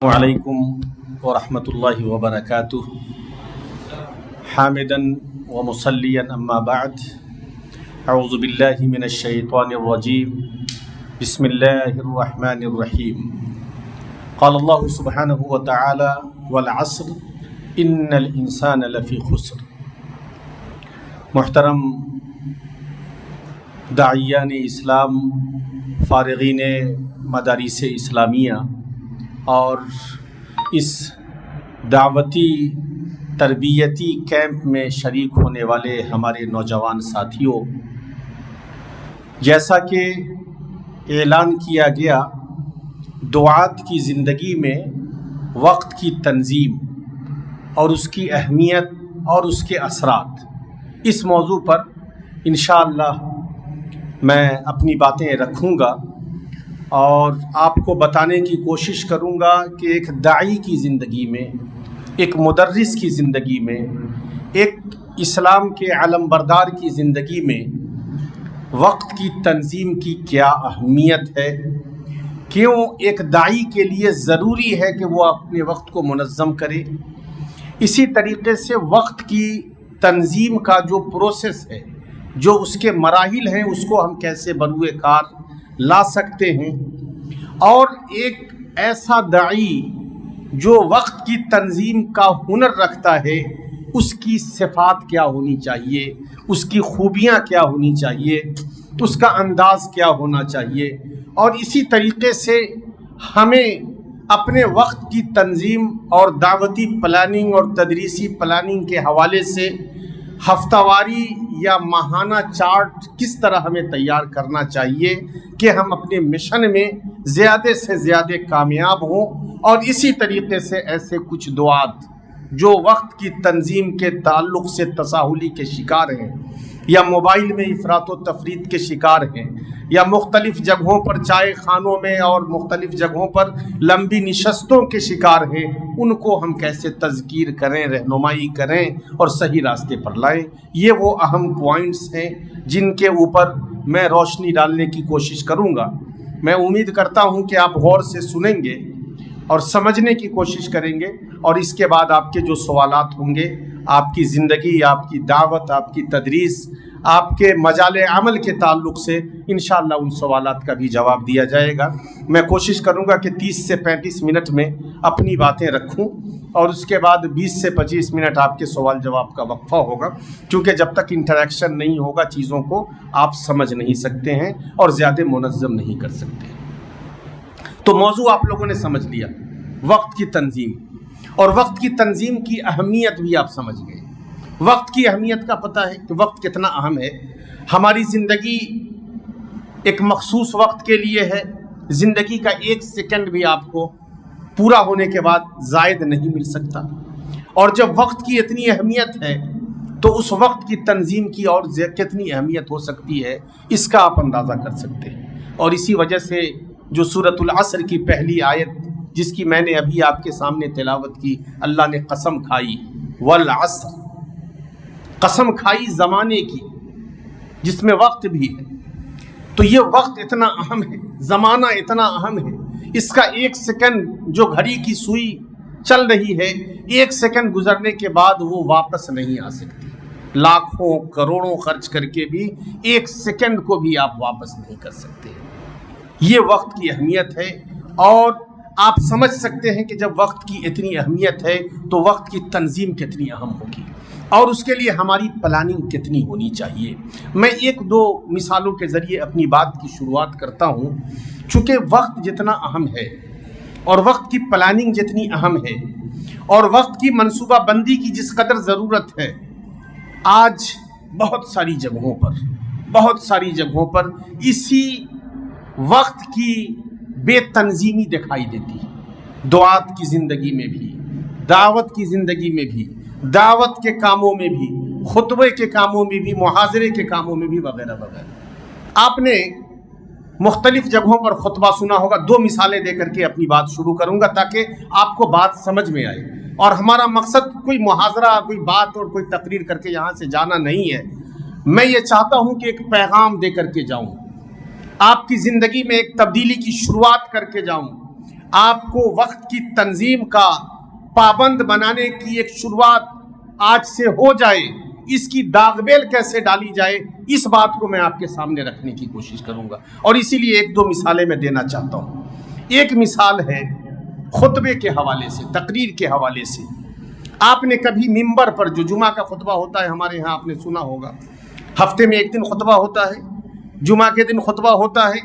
وعلیکم ورحمۃ اللہ وبرکاتہ حامدا ومصلیا اما بعد اعوذ باللہ من الشیطان الرجیم بسم اللہ الرحمن الرحیم قال اللہ سبحانہ وتعالی والعصر ان الانسان لفی خسر۔ محترم داعیان اسلام، فارغین مدارس اسلامیہ اور اس دعوتی تربیتی کیمپ میں شریک ہونے والے ہمارے نوجوان ساتھیوں، جیسا کہ اعلان کیا گیا، دعات کی زندگی میں وقت کی تنظیم اور اس کی اہمیت اور اس کے اثرات، اس موضوع پر انشاءاللہ میں اپنی باتیں رکھوں گا اور آپ کو بتانے کی کوشش کروں گا کہ ایک داعی کی زندگی میں، ایک مدرس کی زندگی میں، ایک اسلام کے علم بردار کی زندگی میں وقت کی تنظیم کی کیا اہمیت ہے، کیوں ایک داعی کے لیے ضروری ہے کہ وہ اپنے وقت کو منظم کرے۔ اسی طریقے سے وقت کی تنظیم کا جو پروسیس ہے، جو اس کے مراحل ہیں، اس کو ہم کیسے بروئے کار لا سکتے ہیں، اور ایک ایسا داعی جو وقت کی تنظیم کا ہنر رکھتا ہے، اس کی صفات کیا ہونی چاہیے، اس کی خوبیاں کیا ہونی چاہیے، اس کا انداز کیا ہونا چاہیے۔ اور اسی طریقے سے ہمیں اپنے وقت کی تنظیم اور دعوتی پلاننگ اور تدریسی پلاننگ کے حوالے سے ہفتہ واری یا ماہانہ چارٹ کس طرح ہمیں تیار کرنا چاہیے کہ ہم اپنے مشن میں زیادہ سے زیادہ کامیاب ہوں۔ اور اسی طریقے سے ایسے کچھ دعات جو وقت کی تنظیم کے تعلق سے تساہلی کے شکار ہیں، یا موبائل میں افراط و تفریط کے شکار ہیں، یا مختلف جگہوں پر چائے خانوں میں اور مختلف جگہوں پر لمبی نشستوں کے شکار ہیں، ان کو ہم کیسے تذکیر کریں، رہنمائی کریں اور صحیح راستے پر لائیں۔ یہ وہ اہم پوائنٹس ہیں جن کے اوپر میں روشنی ڈالنے کی کوشش کروں گا۔ میں امید کرتا ہوں کہ آپ غور سے سنیں گے اور سمجھنے کی کوشش کریں گے، اور اس کے بعد آپ کے جو سوالات ہوں گے، آپ کی زندگی، آپ کی دعوت، آپ کی تدریس، آپ کے مجال عمل کے تعلق سے انشاءاللہ ان سوالات کا بھی جواب دیا جائے گا۔ میں کوشش کروں گا کہ 30 سے 35 منٹ میں اپنی باتیں رکھوں، اور اس کے بعد 20 سے 25 منٹ آپ کے سوال جواب کا وقفہ ہوگا، کیونکہ جب تک انٹریکشن نہیں ہوگا چیزوں کو آپ سمجھ نہیں سکتے ہیں اور زیادہ منظم نہیں کر سکتے۔ تو موضوع آپ لوگوں نے سمجھ لیا، وقت کی تنظیم، اور وقت کی تنظیم کی اہمیت بھی آپ سمجھ گئے۔ وقت کی اہمیت کا پتہ ہے کہ وقت کتنا اہم ہے۔ ہماری زندگی ایک مخصوص وقت کے لیے ہے، زندگی کا ایک سیکنڈ بھی آپ کو پورا ہونے کے بعد زائد نہیں مل سکتا، اور جب وقت کی اتنی اہمیت ہے تو اس وقت کی تنظیم کی اور کتنی اہمیت ہو سکتی ہے، اس کا آپ اندازہ کر سکتے ہیں۔ اور اسی وجہ سے جو سورۃ العصر کی پہلی آیت جس کی میں نے ابھی آپ کے سامنے تلاوت کی، اللہ نے قسم کھائی، والعصر، قسم کھائی زمانے کی جس میں وقت بھی ہے۔ تو یہ وقت اتنا اہم ہے، زمانہ اتنا اہم ہے، اس کا ایک سیکنڈ جو گھڑی کی سوئی چل رہی ہے، ایک سیکنڈ گزرنے کے بعد وہ واپس نہیں آ سکتی۔ لاکھوں کروڑوں خرچ کر کے بھی ایک سیکنڈ کو بھی آپ واپس نہیں کر سکتے۔ یہ وقت کی اہمیت ہے، اور آپ سمجھ سکتے ہیں کہ جب وقت کی اتنی اہمیت ہے تو وقت کی تنظیم کتنی اہم ہوگی، اور اس کے لیے ہماری پلاننگ کتنی ہونی چاہیے۔ میں ایک دو مثالوں کے ذریعے اپنی بات کی شروعات کرتا ہوں۔ چونکہ وقت جتنا اہم ہے، اور وقت کی پلاننگ جتنی اہم ہے، اور وقت کی منصوبہ بندی کی جس قدر ضرورت ہے، آج بہت ساری جگہوں پر اسی وقت کی بے تنظیمی دکھائی دیتی ہے۔ دعات کی زندگی میں بھی، دعوت کی زندگی میں بھی، دعوت کے کاموں میں بھی، خطبے کے کاموں میں بھی، محاضرے کے کاموں میں بھی، وغیرہ وغیرہ۔ آپ نے مختلف جگہوں پر خطبہ سنا ہوگا۔ دو مثالیں دے کر کے اپنی بات شروع کروں گا تاکہ آپ کو بات سمجھ میں آئے، اور ہمارا مقصد کوئی محاضرہ، کوئی بات اور کوئی تقریر کر کے یہاں سے جانا نہیں ہے۔ میں یہ چاہتا ہوں کہ ایک پیغام دے کر کے جاؤں، آپ کی زندگی میں ایک تبدیلی کی شروعات کر کے جاؤں، آپ کو وقت کی تنظیم کا پابند بنانے کی ایک شروعات آج سے ہو جائے، اس کی داغ بیل کیسے ڈالی جائے، اس بات کو میں آپ کے سامنے رکھنے کی کوشش کروں گا، اور اسی لیے ایک دو مثالیں میں دینا چاہتا ہوں۔ ایک مثال ہے خطبے کے حوالے سے، تقریر کے حوالے سے۔ آپ نے کبھی ممبر پر جو جمعہ کا خطبہ ہوتا ہے ہمارے ہاں، آپ نے سنا ہوگا، ہفتے میں ایک دن خطبہ ہوتا ہے، جمعہ کے دن خطبہ ہوتا ہے،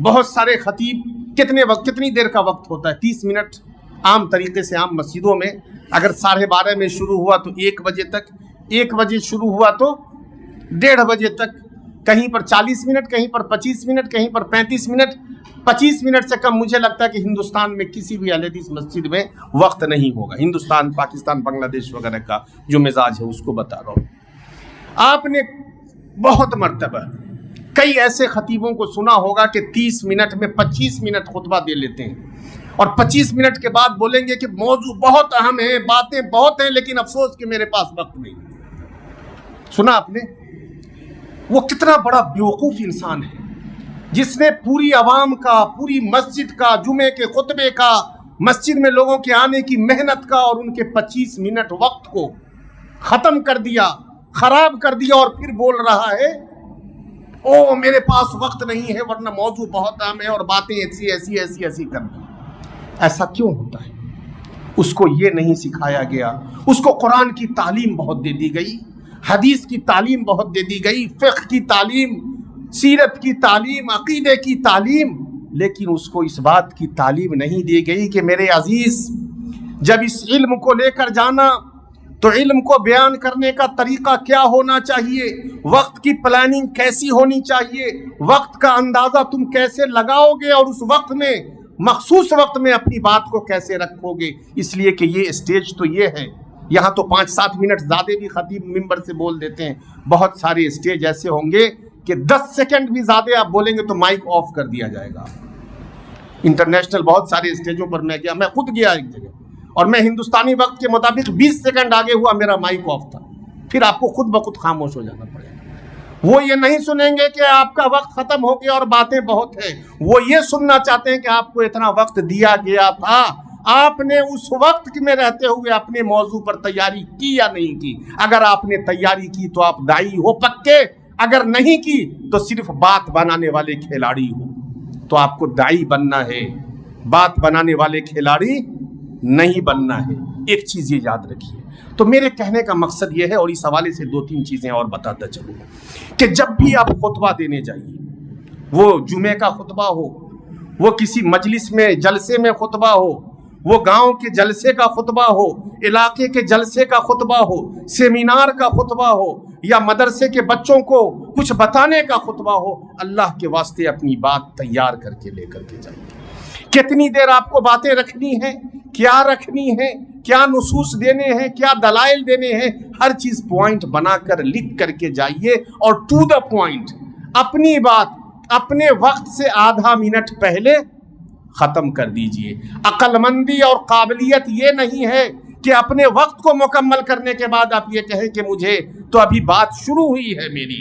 بہت سارے خطیب، کتنی دیر کا وقت ہوتا ہے؟ 30 منٹ عام طریقے سے عام مسجدوں میں، اگر 12:30 میں شروع ہوا تو 1 بجے تک، 1 بجے شروع ہوا تو 1:30 بجے تک، کہیں پر 40 منٹ، کہیں پر 25 منٹ، کہیں پر 35 منٹ۔ 25 منٹ سے کم مجھے لگتا ہے کہ ہندوستان میں کسی بھی اہل حدیث مسجد میں وقت نہیں ہوگا، ہندوستان، پاکستان، بنگلہ دیش وغیرہ کا جو مزاج ہے اس کو بتا رہا ہوں۔ آپ نے بہت مرتبہ کئی ایسے خطیبوں کو سنا ہوگا کہ 30 منٹ میں 25 منٹ خطبہ دے لیتے ہیں، اور 25 منٹ کے بعد بولیں گے کہ موضوع بہت اہم ہے، باتیں بہت ہیں، لیکن افسوس کہ میرے پاس وقت نہیں۔ سنا آپ نے؟ وہ کتنا بڑا بیوقوف انسان ہے جس نے پوری عوام کا، پوری مسجد کا، جمعے کے خطبے کا، مسجد میں لوگوں کے آنے کی محنت کا اور ان کے 25 منٹ وقت کو ختم کر دیا، خراب کر دیا، اور پھر بول رہا ہے او میرے پاس وقت نہیں ہے ورنہ موضوع بہت اہم ہے اور باتیں ایسی کر دی۔ ایسا کیوں ہوتا ہے؟ اس کو یہ نہیں سکھایا گیا۔ اس کو قرآن کی تعلیم بہت دے دی گئی، حدیث کی تعلیم بہت دے دی گئی، فقہ کی تعلیم، سیرت کی تعلیم، عقیدے کی تعلیم، لیکن اس کو اس بات کی تعلیم نہیں دی گئی کہ میرے عزیز، جب اس علم کو لے کر جانا تو علم کو بیان کرنے کا طریقہ کیا ہونا چاہیے، وقت کی پلاننگ کیسی ہونی چاہیے، وقت کا اندازہ تم کیسے لگاؤ گے، اور اس وقت میں، مخصوص وقت میں اپنی بات کو کیسے رکھو گے۔ اس لیے کہ یہ اسٹیج تو یہ ہے، یہاں تو 5-7 منٹ زیادہ بھی خطیب ممبر سے بول دیتے ہیں، بہت سارے اسٹیج ایسے ہوں گے کہ 10 سیکنڈ بھی زیادہ آپ بولیں گے تو مائک آف کر دیا جائے گا۔ انٹرنیشنل بہت سارے اسٹیجوں پر میں گیا، میں خود گیا ایک جگہ، اور میں ہندوستانی وقت کے مطابق 20 سیکنڈ آگے ہوا، میرا مائک آف تھا۔ پھر آپ کو خود بخود خاموش ہو جانا پڑے گا۔ وہ یہ نہیں سنیں گے کہ آپ کا وقت ختم ہو گیا اور باتیں بہت ہیں، وہ یہ سننا چاہتے ہیں کہ آپ کو اتنا وقت دیا گیا تھا، آپ نے اس وقت میں رہتے ہوئے اپنے موضوع پر تیاری کی یا نہیں کی۔ اگر آپ نے تیاری کی تو آپ داعی ہو پکے، اگر نہیں کی تو صرف بات بنانے والے کھلاڑی ہو۔ تو آپ کو داعی بننا ہے، بات بنانے والے کھلاڑی نہیں بننا ہے۔ ایک چیز یہ یاد رکھیے۔ تو میرے کہنے کا مقصد یہ ہے، اور اس حوالے سے 2-3 چیزیں اور بتاتا چلوں، کہ جب بھی آپ خطبہ دینے جائیے، وہ جمعے کا خطبہ ہو، وہ کسی مجلس میں جلسے میں خطبہ ہو، وہ گاؤں کے جلسے کا خطبہ ہو، علاقے کے جلسے کا خطبہ ہو، سیمینار کا خطبہ ہو، یا مدرسے کے بچوں کو کچھ بتانے کا خطبہ ہو، اللہ کے واسطے اپنی بات تیار کر کے لے کر کے جائیے۔ کتنی دیر آپ کو باتیں رکھنی ہیں، کیا رکھنی ہے، کیا نصوص دینے ہیں، کیا دلائل دینے ہیں، ہر چیز پوائنٹ بنا کر لکھ کر کے جائیے، اور ٹو دا پوائنٹ اپنی بات اپنے وقت سے آدھا منٹ پہلے ختم کر دیجئے۔ عقل مندی اور قابلیت یہ نہیں ہے کہ اپنے وقت کو مکمل کرنے کے بعد آپ یہ کہیں کہ مجھے تو ابھی بات شروع ہوئی ہے میری،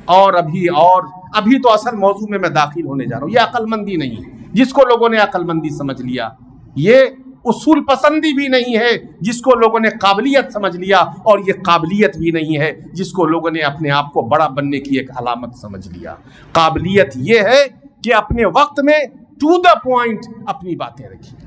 اور ابھی تو اصل موضوع میں داخل ہونے جا رہا ہوں۔ یہ عقل مندی نہیں ہے جس کو لوگوں نے عقل مندی سمجھ لیا، یہ اصول پسندی بھی نہیں ہے جس کو لوگوں نے قابلیت سمجھ لیا، اور یہ قابلیت بھی نہیں ہے جس کو لوگوں نے اپنے آپ کو بڑا بننے کی ایک علامت سمجھ لیا۔ قابلیت یہ ہے کہ اپنے وقت میں ٹو دا پوائنٹ اپنی باتیں رکھیں،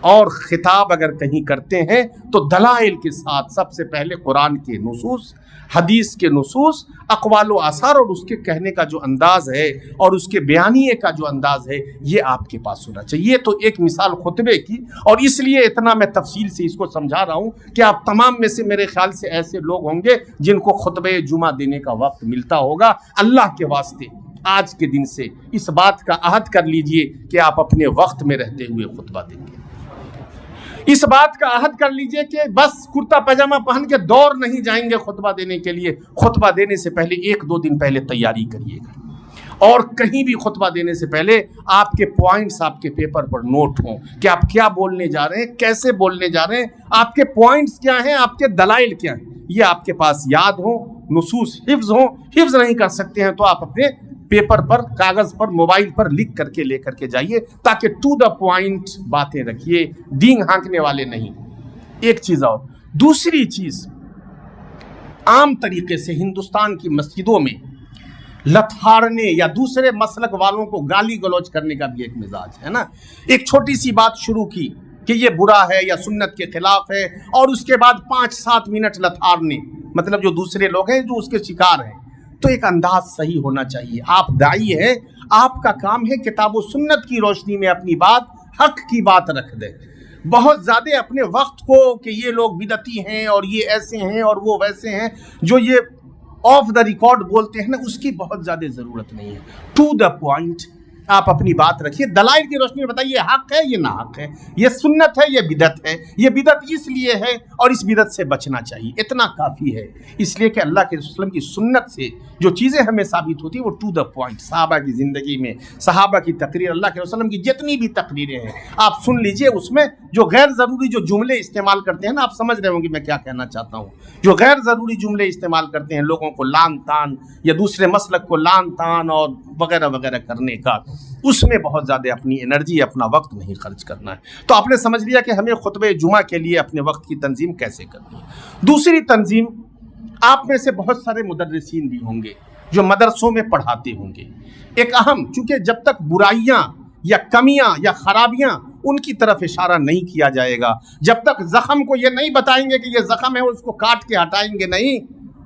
اور خطاب اگر کہیں کرتے ہیں تو دلائل کے ساتھ، سب سے پہلے قرآن کے نصوص، حدیث کے نصوص، اقوال و آثار، اور اس کے کہنے کا جو انداز ہے اور اس کے بیانیے کا جو انداز ہے، یہ آپ کے پاس ہونا چاہیے۔ یہ تو ایک مثال خطبے کی، اور اس لیے اتنا میں تفصیل سے اس کو سمجھا رہا ہوں کہ آپ تمام میں سے میرے خیال سے ایسے لوگ ہوں گے جن کو خطبہ جمعہ دینے کا وقت ملتا ہوگا۔ اللہ کے واسطے آج کے دن سے اس بات کا عہد کر لیجئے کہ آپ اپنے وقت میں رہتے ہوئے خطبہ دیں گے۔ اس بات کا عہد کر لیجئے کہ بس کرتا پاجامہ پہن کے دور نہیں جائیں گے خطبہ دینے کے لیے۔ خطبہ دینے سے پہلے 1-2 دن پہلے تیاری کریے گا، اور کہیں بھی خطبہ دینے سے پہلے آپ کے پوائنٹس آپ کے پیپر پر نوٹ ہوں کہ آپ کیا بولنے جا رہے ہیں، کیسے بولنے جا رہے ہیں، آپ کے پوائنٹس کیا ہیں، آپ کے دلائل کیا ہیں، یہ آپ کے پاس یاد ہوں، نصوص حفظ ہوں۔ حفظ نہیں کر سکتے ہیں تو آپ اپنے پیپر پر، کاغذ پر، موبائل پر لکھ کر کے لے کر کے جائیے، تاکہ ٹو دا پوائنٹ باتیں رکھیے، ڈینگ ہانکنے والے نہیں۔ ایک چیز اور، دوسری چیز، عام طریقے سے ہندوستان کی مسجدوں میں لتھاڑنے یا دوسرے مسلک والوں کو گالی گلوچ کرنے کا بھی ایک مزاج ہے نا۔ ایک چھوٹی سی بات شروع کی کہ یہ برا ہے یا سنت کے خلاف ہے، اور اس کے بعد 5-7 منٹ لتھاڑنے، مطلب جو دوسرے لوگ ہیں جو اس کے شکار ہیں۔ تو ایک انداز صحیح ہونا چاہیے۔ آپ داعی ہیں، آپ کا کام ہے کتاب و سنت کی روشنی میں اپنی بات، حق کی بات رکھ دیں۔ بہت زیادہ اپنے وقت کو کہ یہ لوگ بدعتی ہیں اور یہ ایسے ہیں اور وہ ویسے ہیں، جو یہ آف دا ریکارڈ بولتے ہیں نا، اس کی بہت زیادہ ضرورت نہیں ہے۔ ٹو دا پوائنٹ آپ اپنی بات رکھیے، دلائل کی روشنی میں بتائیے یہ حق ہے، یہ ناحق ہے، یہ سنت ہے، یہ بدعت ہے، یہ بدعت اس لیے ہے اور اس بدعت سے بچنا چاہیے، اتنا کافی ہے۔ اس لیے کہ اللہ کے رسول وسلم کی سنت سے جو چیزیں ہمیں ثابت ہوتی ہیں وہ ٹو دا پوائنٹ، صحابہ کی زندگی میں صحابہ کی تقریر، اللہ کے رسول وسلم کی جتنی بھی تقریریں ہیں آپ سن لیجئے، اس میں جو غیر ضروری جو جملے استعمال کرتے ہیں نا، آپ سمجھ رہے ہوں گے میں کیا کہنا چاہتا ہوں، جو غیر ضروری جملے استعمال کرتے ہیں لوگوں کو لان تان یا دوسرے مسلک کو لان تان اور وغیرہ وغیرہ کرنے کا، اس میں بہت زیادہ اپنی انرجی، اپنا وقت نہیں خرچ کرنا ہے۔ تو آپ نے سمجھ لیا کہ ہمیں خطبہ جمعہ کے لیے اپنے وقت کی تنظیم کیسے کرنی ہے۔ دوسری تنظیم، آپ میں سے بہت سارے مدرسین بھی ہوں گے جو مدرسوں میں پڑھاتے ہوں گے۔ ایک اہم، چونکہ جب تک برائیاں یا کمیاں یا خرابیاں ان کی طرف اشارہ نہیں کیا جائے گا، جب تک زخم کو یہ نہیں بتائیں گے کہ یہ زخم ہے اور اس کو کاٹ کے ہٹائیں گے نہیں،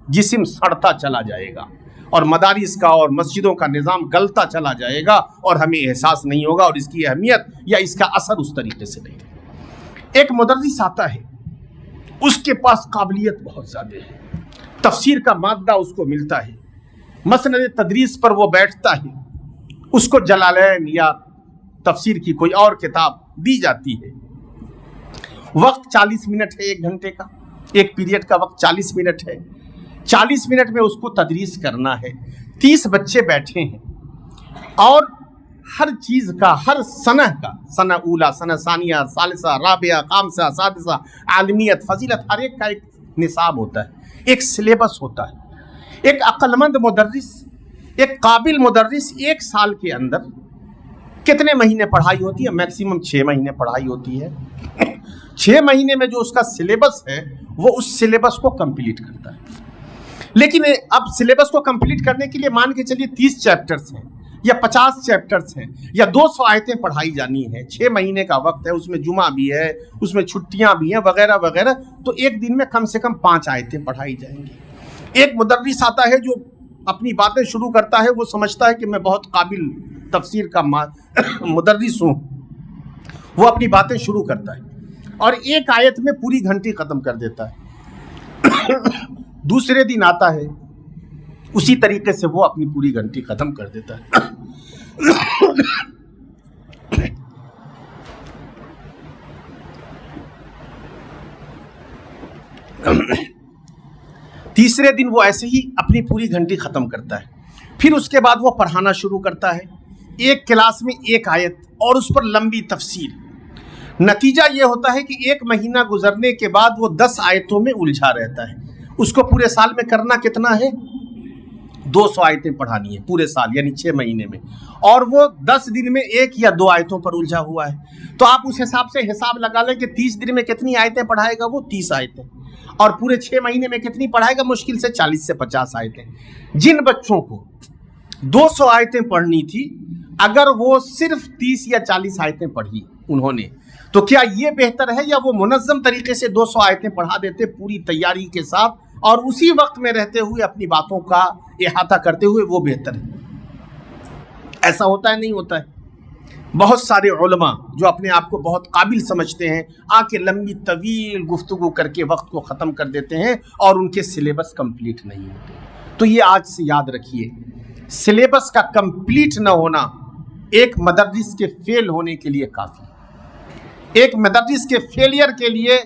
جسم سڑتا چلا جائے گا اور مدارس کا اور مسجدوں کا نظام گلتا چلا جائے گا اور ہمیں احساس نہیں ہوگا اور اس کی اہمیت یا اس کا اثر اس طریقے سے نہیں رہے۔ ایک مدرس آتا ہے، اس کے پاس قابلیت بہت زیادہ ہے، تفسیر کا مادہ اس کو ملتا ہے، مسند تدریس پر وہ بیٹھتا ہے، اس کو جلالین یا تفسیر کی کوئی اور کتاب دی جاتی ہے، وقت 40 منٹ ہے، 1 گھنٹے کا، ایک پیریڈ کا وقت 40 منٹ ہے، 40 منٹ میں اس کو تدریس کرنا ہے۔ 30 بچے بیٹھے ہیں اور ہر چیز کا، ہر سنہ کا، سنہ اولا، سنہ ثانیہ، ثالثہ، رابعہ، خامسہ، سادسہ، عالمیت، فضیلت، ہر ایک کا ایک نصاب ہوتا ہے، ایک سلیبس ہوتا ہے۔ ایک عقل مند مدرس، ایک قابل مدرس 1 سال کے اندر کتنے مہینے پڑھائی ہوتی ہے؟ میکسیمم 6 مہینے پڑھائی ہوتی ہے۔ 6 مہینے میں جو اس کا سلیبس ہے وہ اس سلیبس کو کمپلیٹ کرتا ہے۔ لیکن اب سلیبس کو کمپلیٹ کرنے کے لیے مان کے چلیے 30 چیپٹرز ہیں یا 50 چیپٹرز ہیں یا 200 آیتیں پڑھائی جانی ہیں، 6 مہینے کا وقت ہے، اس میں جمعہ بھی ہے، اس میں چھٹیاں بھی ہیں وغیرہ وغیرہ، تو ایک دن میں کم سے کم 5 آیتیں پڑھائی جائیں گی۔ ایک مدرس آتا ہے جو اپنی باتیں شروع کرتا ہے، وہ سمجھتا ہے کہ میں بہت قابل تفسیر کا مدرس ہوں، وہ اپنی باتیں شروع کرتا ہے اور ایک آیت میں پوری گھنٹی ختم کر دیتا ہے۔ دوسرے دن آتا ہے، اسی طریقے سے وہ اپنی پوری گھنٹی ختم کر دیتا ہے۔ تیسرے دن وہ ایسے ہی اپنی پوری گھنٹی ختم کرتا ہے، پھر اس کے بعد وہ پڑھانا شروع کرتا ہے، ایک کلاس میں 1 آیت اور اس پر لمبی تفصیل۔ نتیجہ یہ ہوتا ہے کہ 1 مہینہ گزرنے کے بعد وہ 10 آیتوں میں الجھا رہتا ہے۔ اس کو پورے سال میں کرنا کتنا ہے؟ 200 آیتیں پڑھانی ہے پورے سال، یعنی 6 مہینے میں، اور وہ 10 دن میں 1 یا 2 آیتوں پر الجھا ہوا ہے۔ تو آپ اس حساب سے حساب لگا لیں کہ 30 دن میں کتنی آیتیں پڑھائے گا؟ وہ 30 آیتیں، اور پورے 6 مہینے میں کتنی پڑھائے گا؟ مشکل سے 40 سے 50 آیتیں۔ جن بچوں کو 200 آیتیں پڑھنی تھی، اگر وہ صرف 30 یا 40 آیتیں پڑھی انہوں نے، تو کیا یہ بہتر ہے یا وہ منظم طریقے سے 200 آیتیں پڑھا دیتے پوری تیاری کے ساتھ اور اسی وقت میں رہتے ہوئے اپنی باتوں کا احاطہ کرتے ہوئے، وہ بہتر ہے؟ ایسا ہوتا ہے نہیں ہوتا ہے؟ بہت سارے علماء جو اپنے آپ کو بہت قابل سمجھتے ہیں، آ کے لمبی طویل گفتگو کر کے وقت کو ختم کر دیتے ہیں اور ان کے سلیبس کمپلیٹ نہیں ہوتے۔ تو یہ آج سے یاد رکھیے، سلیبس کا کمپلیٹ نہ ہونا ایک مدرس کے فیل ہونے کے لیے کافی، ایک مدرس کے فیلئر کے لیے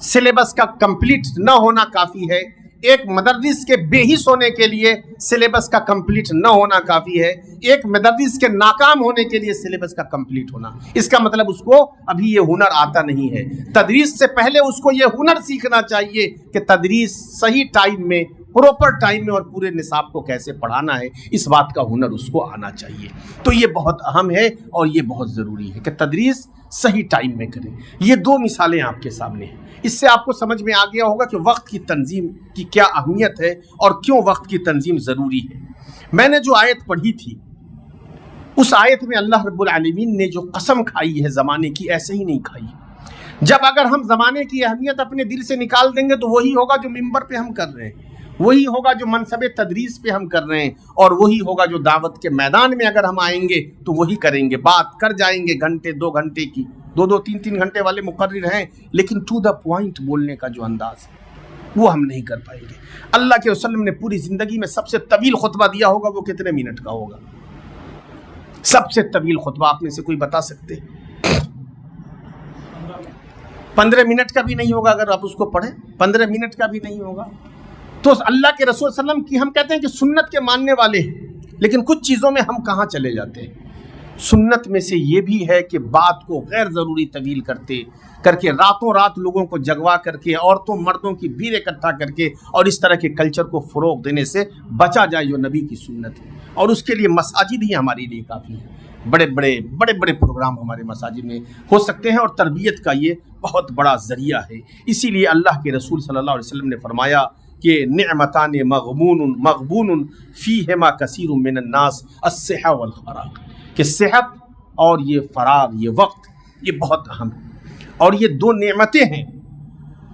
سلیبس کا کمپلیٹ نہ ہونا کافی ہے، ایک مدرس کے بے حس ہونے کے لیے سلیبس کا کمپلیٹ نہ ہونا کافی ہے، ایک مدرس کے ناکام ہونے کے لیے سلیبس کا کمپلیٹ ہونا۔ اس کا مطلب اس کو ابھی یہ ہنر آتا نہیں ہے۔ تدریس سے پہلے اس کو یہ ہنر سیکھنا چاہیے کہ تدریس صحیح ٹائم میں پراپر ٹائم میں اور پورے نصاب کو کیسے پڑھانا ہے، اس بات کا ہنر اس کو آنا چاہیے۔ تو یہ بہت اہم ہے اور یہ بہت ضروری ہے کہ تدریس صحیح ٹائم میں کریں۔ یہ دو مثالیں آپ کے سامنے ہیں، اس سے آپ کو سمجھ میں آ گیا ہوگا کہ وقت کی تنظیم کی کیا اہمیت ہے اور کیوں وقت کی تنظیم ضروری ہے۔ میں نے جو آیت پڑھی تھی، اس آیت میں اللہ رب العالمین نے جو قسم کھائی ہے زمانے کی، ایسے ہی نہیں کھائی۔ جب اگر ہم زمانے کی اہمیت اپنے دل سے نکال دیں گے تو وہی ہوگا جو ممبر پہ ہم کر رہے ہیں، وہی ہوگا جو منصب تدریس پہ ہم کر رہے ہیں، اور وہی ہوگا جو دعوت کے میدان میں اگر ہم آئیں گے تو وہی کریں گے۔ بات کر جائیں گے گھنٹے 2 گھنٹے کی، 2-3 گھنٹے والے مقرر ہیں، لیکن ٹو دا پوائنٹ بولنے کا جو انداز ہے وہ ہم نہیں کر پائیں گے۔ اللہ کے وسلم نے پوری زندگی میں سب سے طویل خطبہ دیا ہوگا، وہ کتنے منٹ کا ہوگا؟ سب سے طویل خطبہ آپ میں سے کوئی بتا سکتے؟ 15 منٹ کا بھی نہیں ہوگا، اگر آپ اس کو پڑھیں 15 منٹ کا بھی نہیں ہوگا۔ تو اللہ کے رسول صلی اللہ علیہ وسلم کی ہم کہتے ہیں کہ سنت کے ماننے والے ہیں، لیکن کچھ چیزوں میں ہم کہاں چلے جاتے ہیں۔ سنت میں سے یہ بھی ہے کہ بات کو غیر ضروری طویل کر کے راتوں رات لوگوں کو جگوا کر کے، عورتوں مردوں کی بھیڑ اکٹھا کر کے، اور اس طرح کے کلچر کو فروغ دینے سے بچا جائے جو نبی کی سنت ہے۔ اور اس کے لیے مساجد ہی ہمارے لیے کافی ہیں، بڑے بڑے پروگرام ہمارے مساجد میں ہو سکتے ہیں، اور تربیت کا یہ بہت بڑا ذریعہ ہے۔ اسی لیے اللہ کے رسول صلی اللہ علیہ وسلم نے فرمایا کہ نعمتان مغبون فیہما کثیر من الناس الصحہ والفراغ، کہ صحت اور یہ فراغ، یہ وقت، یہ بہت اہم ہے، اور یہ 2 نعمتیں ہیں،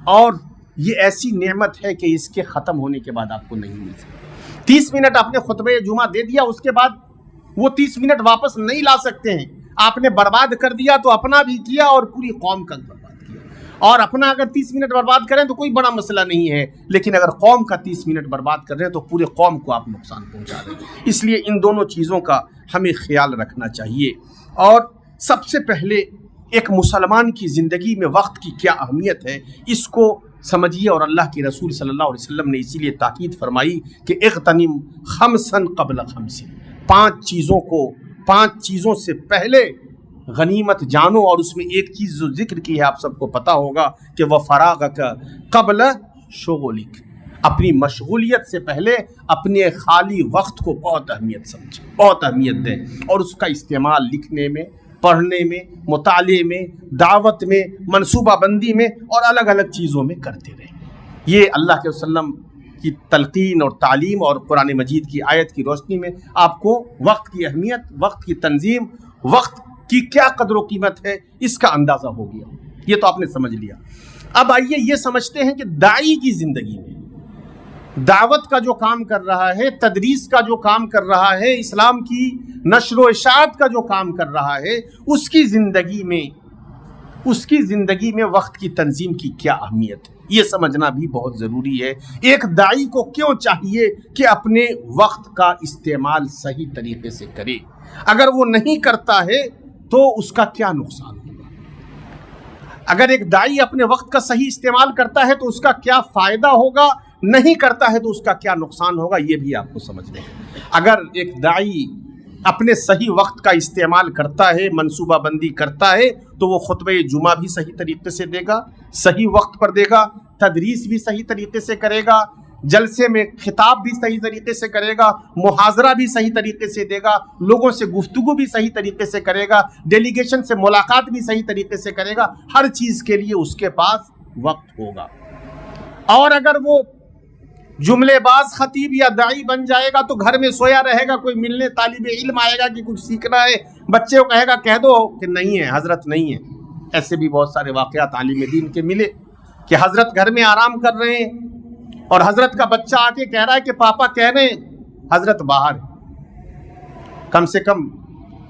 اور یہ ایسی نعمت ہے کہ اس کے ختم ہونے کے بعد آپ کو نہیں مل سکتی۔ 30 منٹ آپ نے خطبہ جمعہ دے دیا، اس کے بعد وہ 30 منٹ واپس نہیں لا سکتے ہیں۔ آپ نے برباد کر دیا تو اپنا بھی کیا اور پوری قوم کا برباد کیا۔ اور اپنا اگر 30 منٹ برباد کریں تو کوئی بڑا مسئلہ نہیں ہے، لیکن اگر قوم کا 30 منٹ برباد کر رہے ہیں تو پورے قوم کو آپ نقصان پہنچا رہے ہیں۔ اس لیے ان دونوں چیزوں کا ہمیں خیال رکھنا چاہیے۔ اور سب سے پہلے ایک مسلمان کی زندگی میں وقت کی کیا اہمیت ہے، اس کو سمجھیے، اور اللہ کے رسول صلی اللہ علیہ وسلم نے اسی لیے تاکید فرمائی کہ اغتنم خمسا قبل خمس، 5 چیزوں سے پہلے غنیمت جانو، اور اس میں ایک چیز جو ذکر کی ہے آپ سب کو پتا ہوگا کہ وہ فراغک قبل شغلک، اپنی مشغولیت سے پہلے اپنے خالی وقت کو بہت اہمیت سمجھیں، بہت اہمیت دیں، اور اس کا استعمال لکھنے میں، پڑھنے میں، مطالعے میں، دعوت میں، منصوبہ بندی میں اور الگ الگ چیزوں میں کرتے رہیں۔ یہ اللہ کے وسلم کی تلقین اور تعلیم اور قرآن مجید کی آیت کی روشنی میں آپ کو وقت کی اہمیت، وقت کی تنظیم، وقت کی کیا قدر و قیمت ہے، اس کا اندازہ ہو گیا۔ یہ تو آپ نے سمجھ لیا۔ اب آئیے یہ سمجھتے ہیں کہ داعی کی زندگی میں، دعوت کا جو کام کر رہا ہے، تدریس کا جو کام کر رہا ہے، اسلام کی نشر و اشاعت کا جو کام کر رہا ہے، اس کی زندگی میں وقت کی تنظیم کی کیا اہمیت ہے، یہ سمجھنا بھی بہت ضروری ہے۔ ایک داعی کو کیوں چاہیے کہ اپنے وقت کا استعمال صحیح طریقے سے کرے؟ اگر وہ نہیں کرتا ہے تو اس کا کیا نقصان ہوگا؟ اگر ایک داعی اپنے وقت کا صحیح استعمال کرتا ہے تو اس کا کیا فائدہ ہوگا، نہیں کرتا ہے تو اس کا کیا نقصان ہوگا، یہ بھی آپ کو سمجھنا ہے۔ اگر ایک داعی اپنے صحیح وقت کا استعمال کرتا ہے، منصوبہ بندی کرتا ہے، تو وہ خطبہ جمعہ بھی صحیح طریقے سے دے گا، صحیح وقت پر دے گا، تدریس بھی صحیح طریقے سے کرے گا، جلسے میں خطاب بھی صحیح طریقے سے کرے گا، محاضرہ بھی صحیح طریقے سے دے گا، لوگوں سے گفتگو بھی صحیح طریقے سے کرے گا، ڈیلیگیشن سے ملاقات بھی صحیح طریقے سے کرے گا، ہر چیز کے لیے اس کے پاس وقت ہوگا۔ اور اگر وہ جملے باز خطیب یا داعی بن جائے گا تو گھر میں سویا رہے گا، کوئی ملنے طالب علم آئے گا کہ کچھ سیکھنا ہے، بچے کو کہے گا کہہ دو کہ نہیں ہے حضرت، نہیں ہے۔ ایسے بھی بہت سارے واقعات عالم دین کے ملے کہ حضرت گھر میں آرام کر رہے ہیں اور حضرت کا بچہ آ کے کہہ رہا ہے کہ پاپا کہہ رہے ہیں حضرت باہر ہے۔ کم سے کم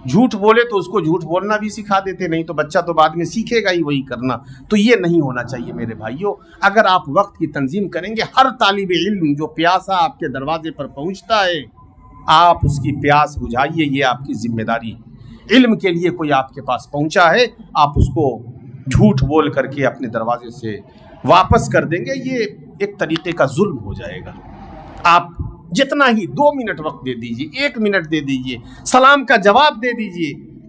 جھوٹ بولے تو اس کو جھوٹ بولنا بھی سکھا دیتے، نہیں تو بچہ تو بعد میں سیکھے گا ہی وہی کرنا۔ تو یہ نہیں ہونا چاہیے میرے بھائیوں۔ اگر آپ وقت کی تنظیم کریں گے، ہر طالب علم جو پیاسا آپ کے دروازے پر پہنچتا ہے، آپ اس کی پیاس بجھائیے، یہ آپ کی ذمہ داری ہے۔ علم کے لیے کوئی آپ کے پاس پہنچا ہے، آپ اس کو جھوٹ بول کر کے اپنے دروازے سے واپس کر دیں گے، یہ ایک طریقے کا ظلم ہو جائے گا۔ آپ جتنا ہی 2 منٹ وقت دے دیجئے، 1 منٹ دے دیجئے، سلام کا جواب دے دیجئے،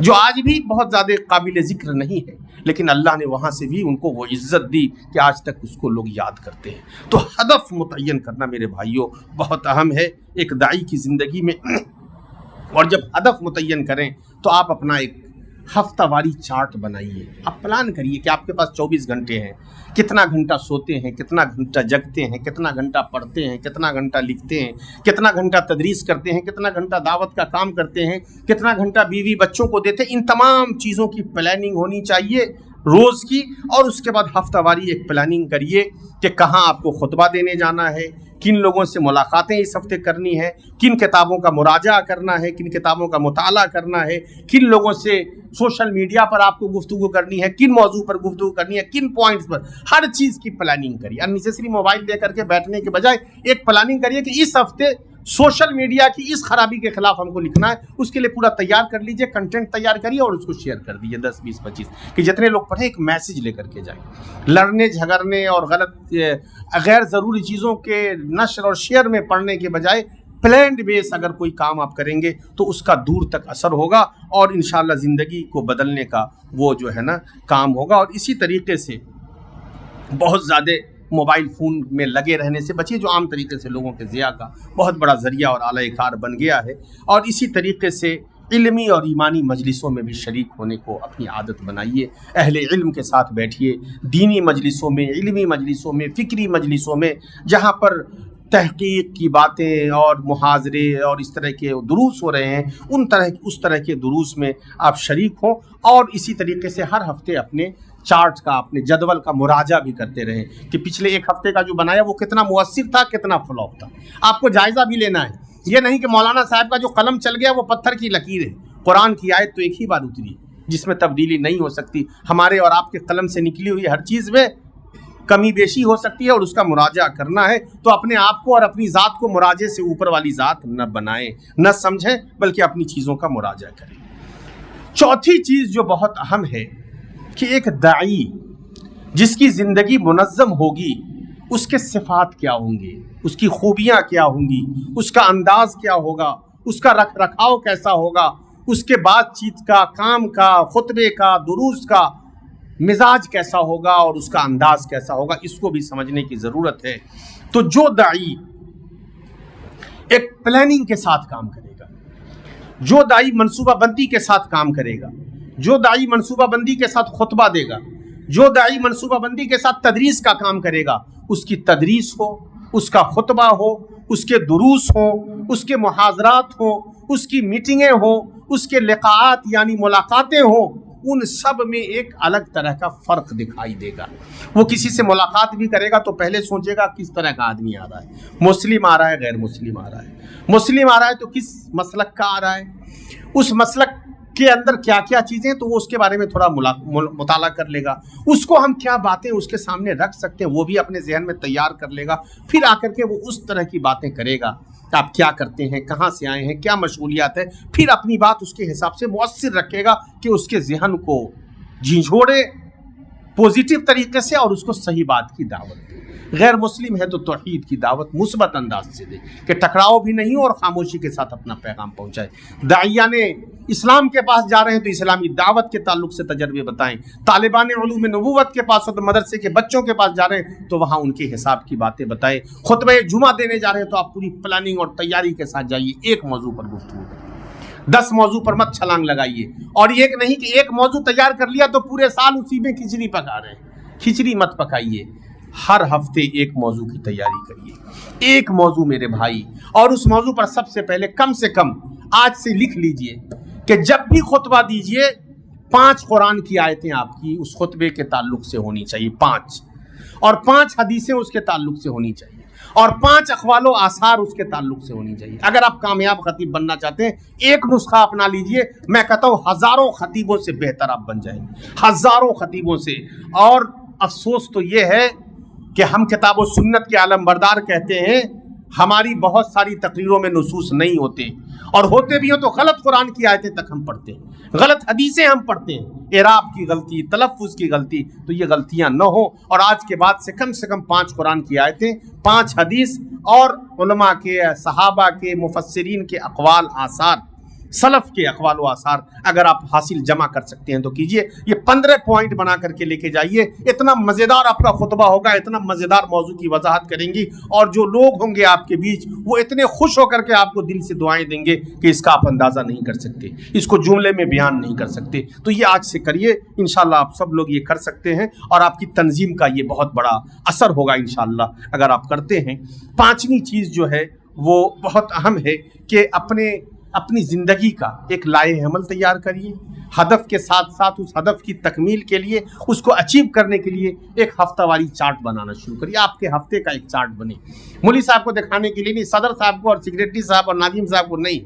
جو آج بھی بہت زیادہ قابل ذکر نہیں ہے، لیکن اللہ نے وہاں سے بھی ان کو وہ عزت دی کہ آج تک اس کو لوگ یاد کرتے ہیں۔ تو ہدف متعین کرنا میرے بھائیوں بہت اہم ہے ایک داعی کی زندگی میں، اور جب ہدف متعین کریں تو آپ اپنا ایک ہفتہ واری چارٹ بنائیے، آپ پلان کریے کہ آپ کے پاس 24 گھنٹے ہیں، کتنا گھنٹہ سوتے ہیں، کتنا گھنٹہ جگتے ہیں، کتنا گھنٹہ پڑھتے ہیں، کتنا گھنٹہ لکھتے ہیں، کتنا گھنٹہ تدریس کرتے ہیں، کتنا گھنٹہ دعوت کا کام کرتے ہیں، کتنا گھنٹہ بیوی بچوں کو دیتے ہیں۔ ان تمام چیزوں کی پلاننگ ہونی چاہیے روز کی، اور اس کے بعد ہفتہ واری ایک پلاننگ کریے کہ کہاں آپ کو خطبہ دینے جانا ہے، کن لوگوں سے ملاقاتیں اس ہفتے کرنی ہے، کن کتابوں کا مراجعہ کرنا ہے، کن کتابوں کا مطالعہ کرنا ہے، کن لوگوں سے سوشل میڈیا پر آپ کو گفتگو کرنی ہے، کن موضوع پر گفتگو کرنی ہے، کن پوائنٹس پر، ہر چیز کی پلاننگ کریے۔ اننیسیسری موبائل لے کر کے بیٹھنے کے بجائے ایک پلاننگ کریے کہ اس ہفتے سوشل میڈیا کی اس خرابی کے خلاف ہم کو لکھنا ہے، اس کے لیے پورا تیار کر لیجئے، کنٹینٹ تیار کریے اور اس کو شیئر کر دیجئے 10 20 25 کہ جتنے لوگ پڑھیں ایک میسیج لے کر کے جائیں۔ لڑنے جھگڑنے اور غلط غیر ضروری چیزوں کے نشر اور شیئر میں پڑھنے کے بجائے پلانڈ بیس اگر کوئی کام آپ کریں گے تو اس کا دور تک اثر ہوگا اور انشاءاللہ زندگی کو بدلنے کا وہ جو ہے نا کام ہوگا۔ اور اسی طریقے سے بہت زیادہ موبائل فون میں لگے رہنے سے بچیے، جو عام طریقے سے لوگوں کے ضیاع کا بہت بڑا ذریعہ اور اعلی کار بن گیا ہے۔ اور اسی طریقے سے علمی اور ایمانی مجلسوں میں بھی شریک ہونے کو اپنی عادت بنائیے، اہل علم کے ساتھ بیٹھیے، دینی مجلسوں میں، علمی مجلسوں میں، فکری مجلسوں میں، جہاں پر تحقیق کی باتیں اور محاضرے اور اس طرح کے دروس ہو رہے ہیں، اس طرح کے دروس میں آپ شریک ہوں۔ اور اسی طریقے سے ہر ہفتے اپنے چارٹ کا، اپنے جدول کا مراجعہ بھی کرتے رہیں کہ پچھلے ایک ہفتے کا جو بنایا وہ کتنا مؤثر تھا، کتنا فلاپ تھا۔ آپ کو جائزہ بھی لینا ہے، یہ نہیں کہ مولانا صاحب کا جو قلم چل گیا وہ پتھر کی لکیر ہے۔ قرآن کی آیت تو ایک ہی بار اتری جس میں تبدیلی نہیں ہو سکتی۔ ہمارے اور آپ کے قلم سے نکلی ہوئی ہر چیز میں کمی بیشی ہو سکتی ہے اور اس کا مراجعہ کرنا ہے۔ تو اپنے آپ کو اور اپنی ذات کو مراجعے سے اوپر والی ذات نہ بنائیں، نہ سمجھیں، بلکہ اپنی چیزوں کا مراجعہ کریں۔ چوتھی چیز جو بہت اہم ہے کہ ایک داعی جس کی زندگی منظم ہوگی اس کے صفات کیا ہوں گے، اس کی خوبیاں کیا ہوں گی، اس کا انداز کیا ہوگا، اس کا رکھ رکھاؤ کیسا ہوگا، اس کے بات چیت کا، کام کا، خطبے کا، دروس کا مزاج کیسا ہوگا اور اس کا انداز کیسا ہوگا، اس کو بھی سمجھنے کی ضرورت ہے۔ تو جو داعی ایک پلاننگ کے ساتھ کام کرے گا، جو داعی منصوبہ بندی کے ساتھ کام کرے گا، جو داعی منصوبہ بندی کے ساتھ خطبہ دے گا، جو داعی منصوبہ بندی کے ساتھ تدریس کا کام کرے گا، اس کی تدریس ہو، اس کا خطبہ ہو، اس کے دروس ہوں، اس کے محاضرات ہوں، اس کی میٹنگیں ہوں، اس کے لقاءات یعنی ملاقاتیں ہوں، ان سب میں ایک الگ طرح کا فرق دکھائی دے گا۔ وہ کسی سے ملاقات بھی کرے گا تو پہلے سوچے گا کس طرح کا آدمی آ رہا ہے، مسلم آ رہا ہے، غیر مسلم آ رہا ہے، مسلم آ رہا ہے تو کس مسلک کا آ رہا ہے، اس مسلک کے اندر کیا کیا چیزیں، تو وہ اس کے بارے میں تھوڑا مطالعہ کر لے گا، اس کو ہم کیا باتیں اس کے سامنے رکھ سکتے ہیں وہ بھی اپنے ذہن میں تیار کر لے گا، پھر آ کر کے وہ اس طرح کی باتیں کرے گا کہ آپ کیا کرتے ہیں، کہاں سے آئے ہیں، کیا مشغولیات ہے، پھر اپنی بات اس کے حساب سے مؤثر رکھے گا کہ اس کے ذہن کو جھنجھوڑے پوزیٹیو طریقے سے اور اس کو صحیح بات کی دعوت دے۔ غیر مسلم ہے تو توحید کی دعوت مثبت انداز سے دے کہ ٹکراؤ بھی نہیں ہو اور خاموشی کے ساتھ اپنا پیغام پہنچائے۔ داعیان اسلام کے پاس جا رہے ہیں تو اسلامی دعوت کے تعلق سے تجربے بتائیں، طالبان علوم نبوت کے پاس ہو تو مدرسے کے بچوں کے پاس جا رہے ہیں تو وہاں ان کے حساب کی باتیں بتائیں، خطبہ جمعہ دینے جا رہے ہیں تو آپ پوری پلاننگ اور تیاری کے ساتھ جائیے، ایک موضوع پر گفتگو کریں، 10 موضوع پر مت چھلانگ لگائیے، اور یہ نہیں کہ ایک موضوع تیار کر لیا تو پورے سال اسی میں کھچڑی پکا رہے ہیں، کھچڑی مت پکائیے، ہر ہفتے ایک موضوع کی تیاری کریے، ایک موضوع میرے بھائی، اور اس موضوع پر سب سے پہلے کم سے کم آج سے لکھ لیجئے کہ جب بھی خطبہ دیجئے 5 قرآن کی آیتیں آپ کی اس خطبے کے تعلق سے ہونی چاہیے، 5 اور 5 حدیثیں اس کے تعلق سے ہونی چاہیے، اور 5 اقوال و آثار اس کے تعلق سے ہونی چاہیے۔ اگر آپ کامیاب خطیب بننا چاہتے ہیں ایک نسخہ اپنا لیجئے، میں کہتا ہوں ہزاروں خطیبوں سے بہتر آپ بن جائیں گے، ہزاروں خطیبوں سے۔ اور افسوس تو یہ ہے کہ ہم کتاب و سنت کے علم بردار کہتے ہیں، ہماری بہت ساری تقریروں میں نصوص نہیں ہوتے، اور ہوتے بھی ہوں تو غلط قرآن کی آیتیں تک ہم پڑھتے ہیں، غلط حدیثیں ہم پڑھتے ہیں، اعراب کی غلطی، تلفظ کی غلطی، تو یہ غلطیاں نہ ہوں، اور آج کے بعد سے کم 5 قرآن کی آیتیں، 5 حدیث اور علماء کے، صحابہ کے، مفسرین کے اقوال آثار، سلف کے اقوال و آثار اگر آپ حاصل جمع کر سکتے ہیں تو کیجئے. یہ 15 پوائنٹ بنا کر کے لے کے جائیے. اتنا مزیدار آپ کا خطبہ ہوگا, اتنا مزیدار موضوع کی وضاحت کریں گی, اور جو لوگ ہوں گے آپ کے بیچ وہ اتنے خوش ہو کر کے آپ کو دل سے دعائیں دیں گے کہ اس کا آپ اندازہ نہیں کر سکتے, اس کو جملے میں بیان نہیں کر سکتے. تو یہ آج سے کریے, انشاءاللہ آپ سب لوگ یہ کر سکتے ہیں, اور آپ کی تنظیم کا یہ بہت بڑا اثر ہوگا انشاءاللہ اگر آپ کرتے ہیں. پانچویں چیز جو ہے وہ بہت اہم ہے کہ اپنی زندگی کا ایک لائحہ عمل تیار کریے. ہدف کے ساتھ ساتھ اس ہدف کی تکمیل کے لیے, اس کو اچیو کرنے کے لیے ایک ہفتہ واری چارٹ بنانا شروع کریے. آپ کے ہفتے کا ایک چارٹ بنے, مولوی صاحب کو دکھانے کے لیے نہیں, صدر صاحب کو اور سیکریٹری صاحب اور ناظم صاحب کو نہیں,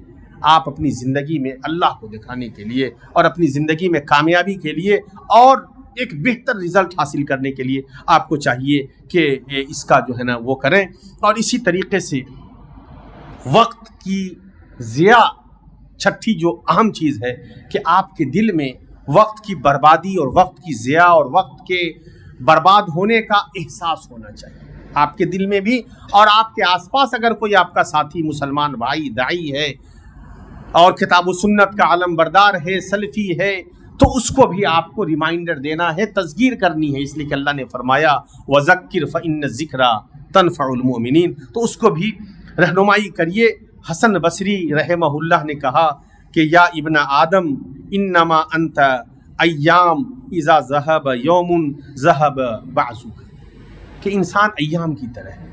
آپ اپنی زندگی میں اللہ کو دکھانے کے لیے اور اپنی زندگی میں کامیابی کے لیے اور ایک بہتر رزلٹ حاصل کرنے کے لیے آپ کو چاہیے کہ اس کا جو ہے نا وہ کریں. اور اسی طریقے سے وقت کی ضیاع, چھٹی جو اہم چیز ہے کہ آپ کے دل میں وقت کی بربادی اور وقت کی ضیاع اور وقت کے برباد ہونے کا احساس ہونا چاہیے آپ کے دل میں بھی, اور آپ کے آس پاس اگر کوئی آپ کا ساتھی مسلمان بھائی داعی ہے اور کتاب و سنت کا علم بردار ہے, سلفی ہے, تو اس کو بھی آپ کو ریمائنڈر دینا ہے, تذکیر کرنی ہے. اس لیے کہ اللہ نے فرمایا وَذَكِّرْ فَإِنَّ الذِّكْرَىٰ تَنفَعُ الْمُؤْمِنِينَ, تو اس کو بھی رہنمائی کریے. حسن بصری رحمہ اللہ نے کہا کہ یا ابن آدم انما انت ایام اذا ذہب یوم ذہب بعضک, کہ انسان ایام کی طرح ہے,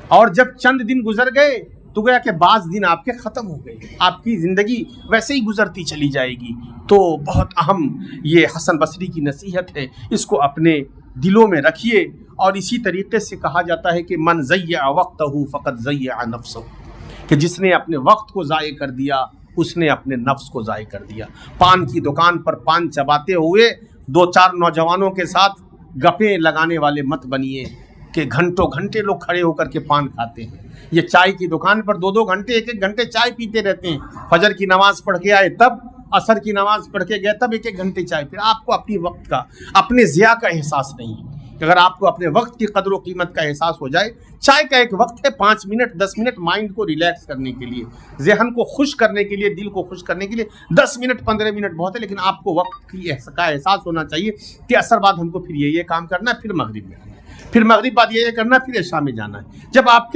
اور جب چند دن گزر گئے تو گویا کہ بعض دن آپ کے ختم ہو گئے, آپ کی زندگی ویسے ہی گزرتی چلی جائے گی. تو بہت اہم یہ حسن بصری کی نصیحت ہے, اس کو اپنے دلوں میں رکھیے. اور اسی طریقے سے کہا جاتا ہے کہ من ضیع وقتہ فقد ضیع نفسہ, کہ جس نے اپنے وقت کو ضائع کر دیا اس نے اپنے نفس کو ضائع کر دیا. پان کی دکان پر پان چباتے ہوئے 2-4 نوجوانوں کے ساتھ گپیں لگانے والے مت بنیے کہ گھنٹوں گھنٹے لوگ کھڑے ہو کر کے پان کھاتے ہیں. یہ چائے کی دکان پر 2-2 گھنٹے 1-1 گھنٹے چائے پیتے رہتے ہیں, فجر کی نماز پڑھ کے آئے تب, عصر کی نماز پڑھ کے گئے تب 1-1 گھنٹے چائے. پھر آپ کو اپنی وقت کا, اپنے ضیاع کا احساس نہیں. اگر آپ کو اپنے وقت کی قدر و قیمت کا احساس ہو جائے, چائے کا ایک وقت ہے 5 منٹ 10 منٹ مائنڈ کو ریلیکس کرنے کے لیے, ذہن کو خوش کرنے کے لیے, دل کو خوش کرنے کے لیے 10 منٹ 15 منٹ بہت ہے. لیکن آپ کو وقت کی کا احساس ہونا چاہیے کہ عصر بعد ہم کو پھر یہ کام کرنا ہے, پھر مغرب میں آنا ہے, پھر مغرب بعد یہ کرنا ہے, پھر عشاء میں جانا ہے. جب آپ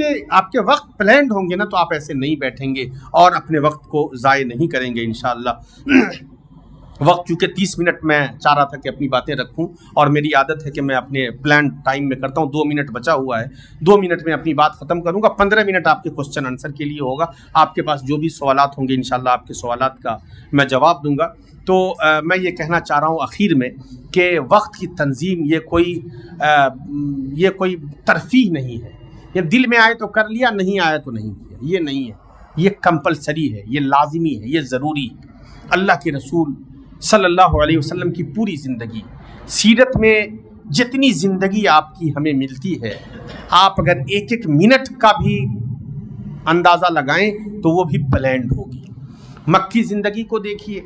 کے وقت پلانڈ ہوں گے نا تو آپ ایسے نہیں بیٹھیں گے اور اپنے وقت کو ضائع نہیں کریں گے انشاءاللہ. وقت چونکہ 30 منٹ میں چاہ رہا تھا کہ اپنی باتیں رکھوں, اور میری عادت ہے کہ میں اپنے پلان ٹائم میں کرتا ہوں. 2 منٹ بچا ہوا ہے, 2 منٹ میں اپنی بات ختم کروں گا. 15 منٹ آپ کے کوسچن آنسر کے لیے ہوگا. آپ کے پاس جو بھی سوالات ہوں گے انشاءاللہ آپ کے سوالات کا میں جواب دوں گا. تو میں یہ کہنا چاہ رہا ہوں آخر میں کہ وقت کی تنظیم یہ کوئی ترفیح نہیں ہے, یہ دل میں آئے تو کر لیا, نہیں آیا تو نہیں کیا, یہ نہیں ہے. یہ کمپلسری ہے, یہ لازمی ہے, یہ ضروری ہے. اللہ کے رسول صلی اللہ علیہ وسلم کی پوری زندگی, سیرت میں جتنی زندگی آپ کی ہمیں ملتی ہے, آپ اگر 1-1 منٹ کا بھی اندازہ لگائیں تو وہ بھی پلانڈ ہوگی. مکی زندگی کو دیکھیے,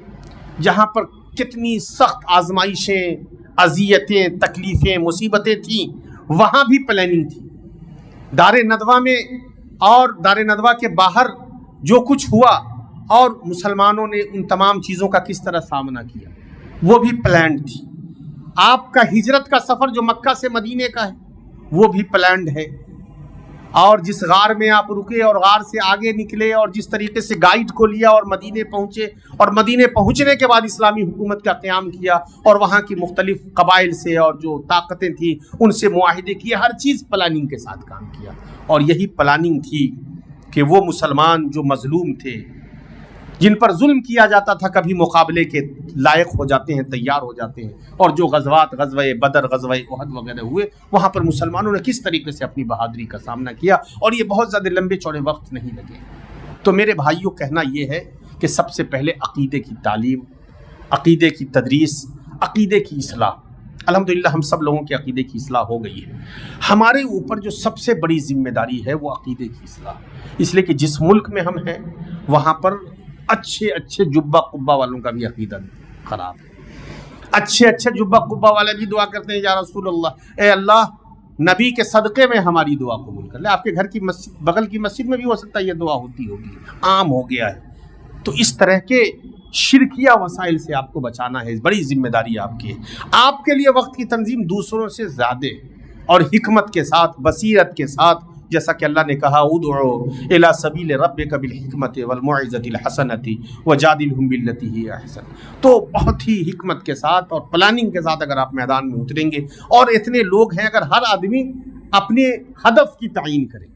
جہاں پر کتنی سخت آزمائشیں, اذیتیں, تکلیفیں, مصیبتیں تھیں, وہاں بھی پلاننگ تھی. دار ندوہ میں اور دار ندوہ کے باہر جو کچھ ہوا اور مسلمانوں نے ان تمام چیزوں کا کس طرح سامنا کیا, وہ بھی پلانڈ تھی. آپ کا ہجرت کا سفر جو مکہ سے مدینے کا ہے وہ بھی پلانڈ ہے, اور جس غار میں آپ رکے اور غار سے آگے نکلے اور جس طریقے سے گائیڈ کو لیا اور مدینے پہنچے, اور مدینے پہنچنے کے بعد اسلامی حکومت کا قیام کیا اور وہاں کی مختلف قبائل سے اور جو طاقتیں تھیں ان سے معاہدے کیے, ہر چیز پلاننگ کے ساتھ کام کیا. اور یہی پلاننگ تھی کہ وہ مسلمان جو مظلوم تھے, جن پر ظلم کیا جاتا تھا, کبھی مقابلے کے لائق ہو جاتے ہیں, تیار ہو جاتے ہیں. اور جو غزوات, غزوہ بدر, غزوہ احد وغیرہ ہوئے, وہاں پر مسلمانوں نے کس طریقے سے اپنی بہادری کا سامنا کیا, اور یہ بہت زیادہ لمبے چوڑے وقت نہیں لگے. تو میرے بھائیوں, کہنا یہ ہے کہ سب سے پہلے عقیدے کی تعلیم, عقیدے کی تدریس, عقیدے کی اصلاح. الحمدللہ ہم سب لوگوں کے عقیدے کی اصلاح ہو گئی ہے. ہمارے اوپر جو سب سے بڑی ذمہ داری ہے وہ عقیدے کی اصلاح, اس لیے کہ جس ملک میں ہم ہیں وہاں پر اچھے جبہ قبہ والوں کا بھی عقیدہ خراب ہے. اچھے جبہ قبہ والے بھی دعا کرتے ہیں, یا رسول اللہ, اے اللہ نبی کے صدقے میں ہماری دعا قبول کر لے. آپ کے گھر کی مسجد, بغل کی مسجد میں بھی ہو سکتا ہے یہ دعا ہوتی ہوگی, عام ہو گیا ہے. تو اس طرح کے شرکیہ وسائل سے آپ کو بچانا ہے، بڑی ذمہ داری آپ کی ہے۔ آپ کے لیے وقت کی تنظیم دوسروں سے زیادہ اور حکمت کے ساتھ، بصیرت کے ساتھ، جیسا کہ اللہ نے کہا ادعو الی سبیل ربک بالحکمت والموعظۃ الحسنۃ وجادلھم باللتی ہی احسن۔ تو بہت ہی حکمت کے ساتھ اور پلاننگ کے ساتھ اگر آپ میدان میں اتریں گے، اور اتنے لوگ ہیں، اگر ہر آدمی اپنے ہدف کی تعین کرے،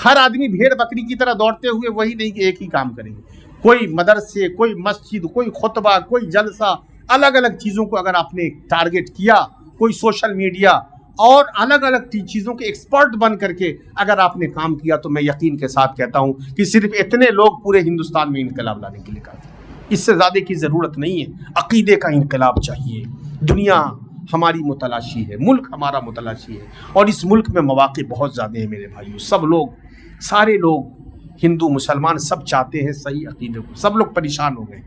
ہر آدمی بھیڑ بکری کی طرح دوڑتے ہوئے وہی نہیں کہ ایک ہی کام کریں گے، کوئی مدرسے، کوئی مسجد، کوئی خطبہ، کوئی جلسہ، الگ الگ چیزوں کو اگر آپ نے ٹارگٹ کیا، کوئی سوشل میڈیا اور الگ الگ چیزوں کے ایکسپرٹ بن کر کے اگر آپ نے کام کیا، تو میں یقین کے ساتھ کہتا ہوں کہ صرف اتنے لوگ پورے ہندوستان میں انقلاب لانے کے لیے کافی، اس سے زیادہ کی ضرورت نہیں ہے۔ عقیدے کا انقلاب چاہیے۔ دنیا ہماری متلاشی ہے، ملک ہمارا متلاشی ہے، اور اس ملک میں مواقع بہت زیادہ ہیں میرے بھائیوں۔ سب لوگ، سارے لوگ، ہندو مسلمان، سب چاہتے ہیں صحیح عقیدے کو۔ سب لوگ پریشان ہو گئے،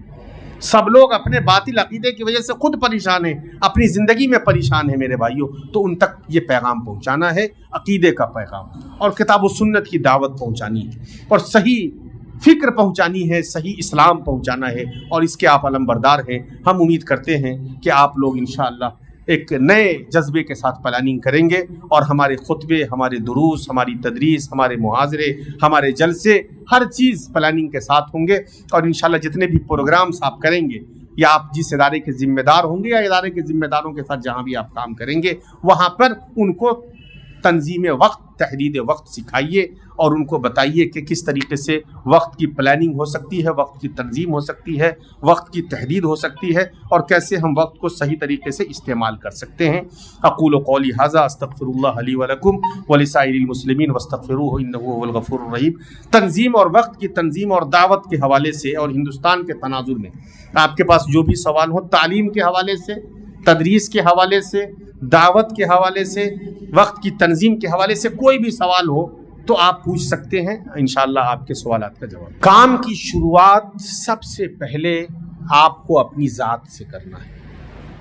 سب لوگ اپنے باطل عقیدے کی وجہ سے خود پریشان ہیں، اپنی زندگی میں پریشان ہیں میرے بھائیوں۔ تو ان تک یہ پیغام پہنچانا ہے، عقیدے کا پیغام، اور کتاب و سنت کی دعوت پہنچانی ہے، اور صحیح فکر پہنچانی ہے، صحیح اسلام پہنچانا ہے، اور اس کے آپ علمبردار ہیں۔ ہم امید کرتے ہیں کہ آپ لوگ انشاءاللہ ایک نئے جذبے کے ساتھ پلاننگ کریں گے، اور ہمارے خطبے، ہمارے دروس، ہماری تدریس، ہمارے محاضرے، ہمارے جلسے، ہر چیز پلاننگ کے ساتھ ہوں گے، اور انشاءاللہ جتنے بھی پروگرامز آپ کریں گے، یا آپ جس ادارے کے ذمہ دار ہوں گے یا ادارے کے ذمہ داروں کے ساتھ جہاں بھی آپ کام کریں گے، وہاں پر ان کو تنظیم وقت، تحدید وقت سکھائیے، اور ان کو بتائیے کہ کس طریقے سے وقت کی پلاننگ ہو سکتی ہے، وقت کی تنظیم ہو سکتی ہے، وقت کی تحدید ہو سکتی ہے، اور کیسے ہم وقت کو صحیح طریقے سے استعمال کر سکتے ہیں۔ اقول قولی ھذا استغفر اللہ لی ولکم ولسائر المسلمین واستغفروہ انہ هو الغفور الرحیم۔ تنظیم اور وقت کی تنظیم اور دعوت کے حوالے سے اور ہندوستان کے تناظر میں آپ کے پاس جو بھی سوال ہو، تعلیم کے حوالے سے، تدریس کے حوالے سے، دعوت کے حوالے سے، وقت کی تنظیم کے حوالے سے کوئی بھی سوال ہو تو آپ پوچھ سکتے ہیں، انشاءاللہ آپ کے سوالات کا جواب۔ کام کی شروعات سب سے پہلے آپ کو اپنی ذات سے کرنا ہے۔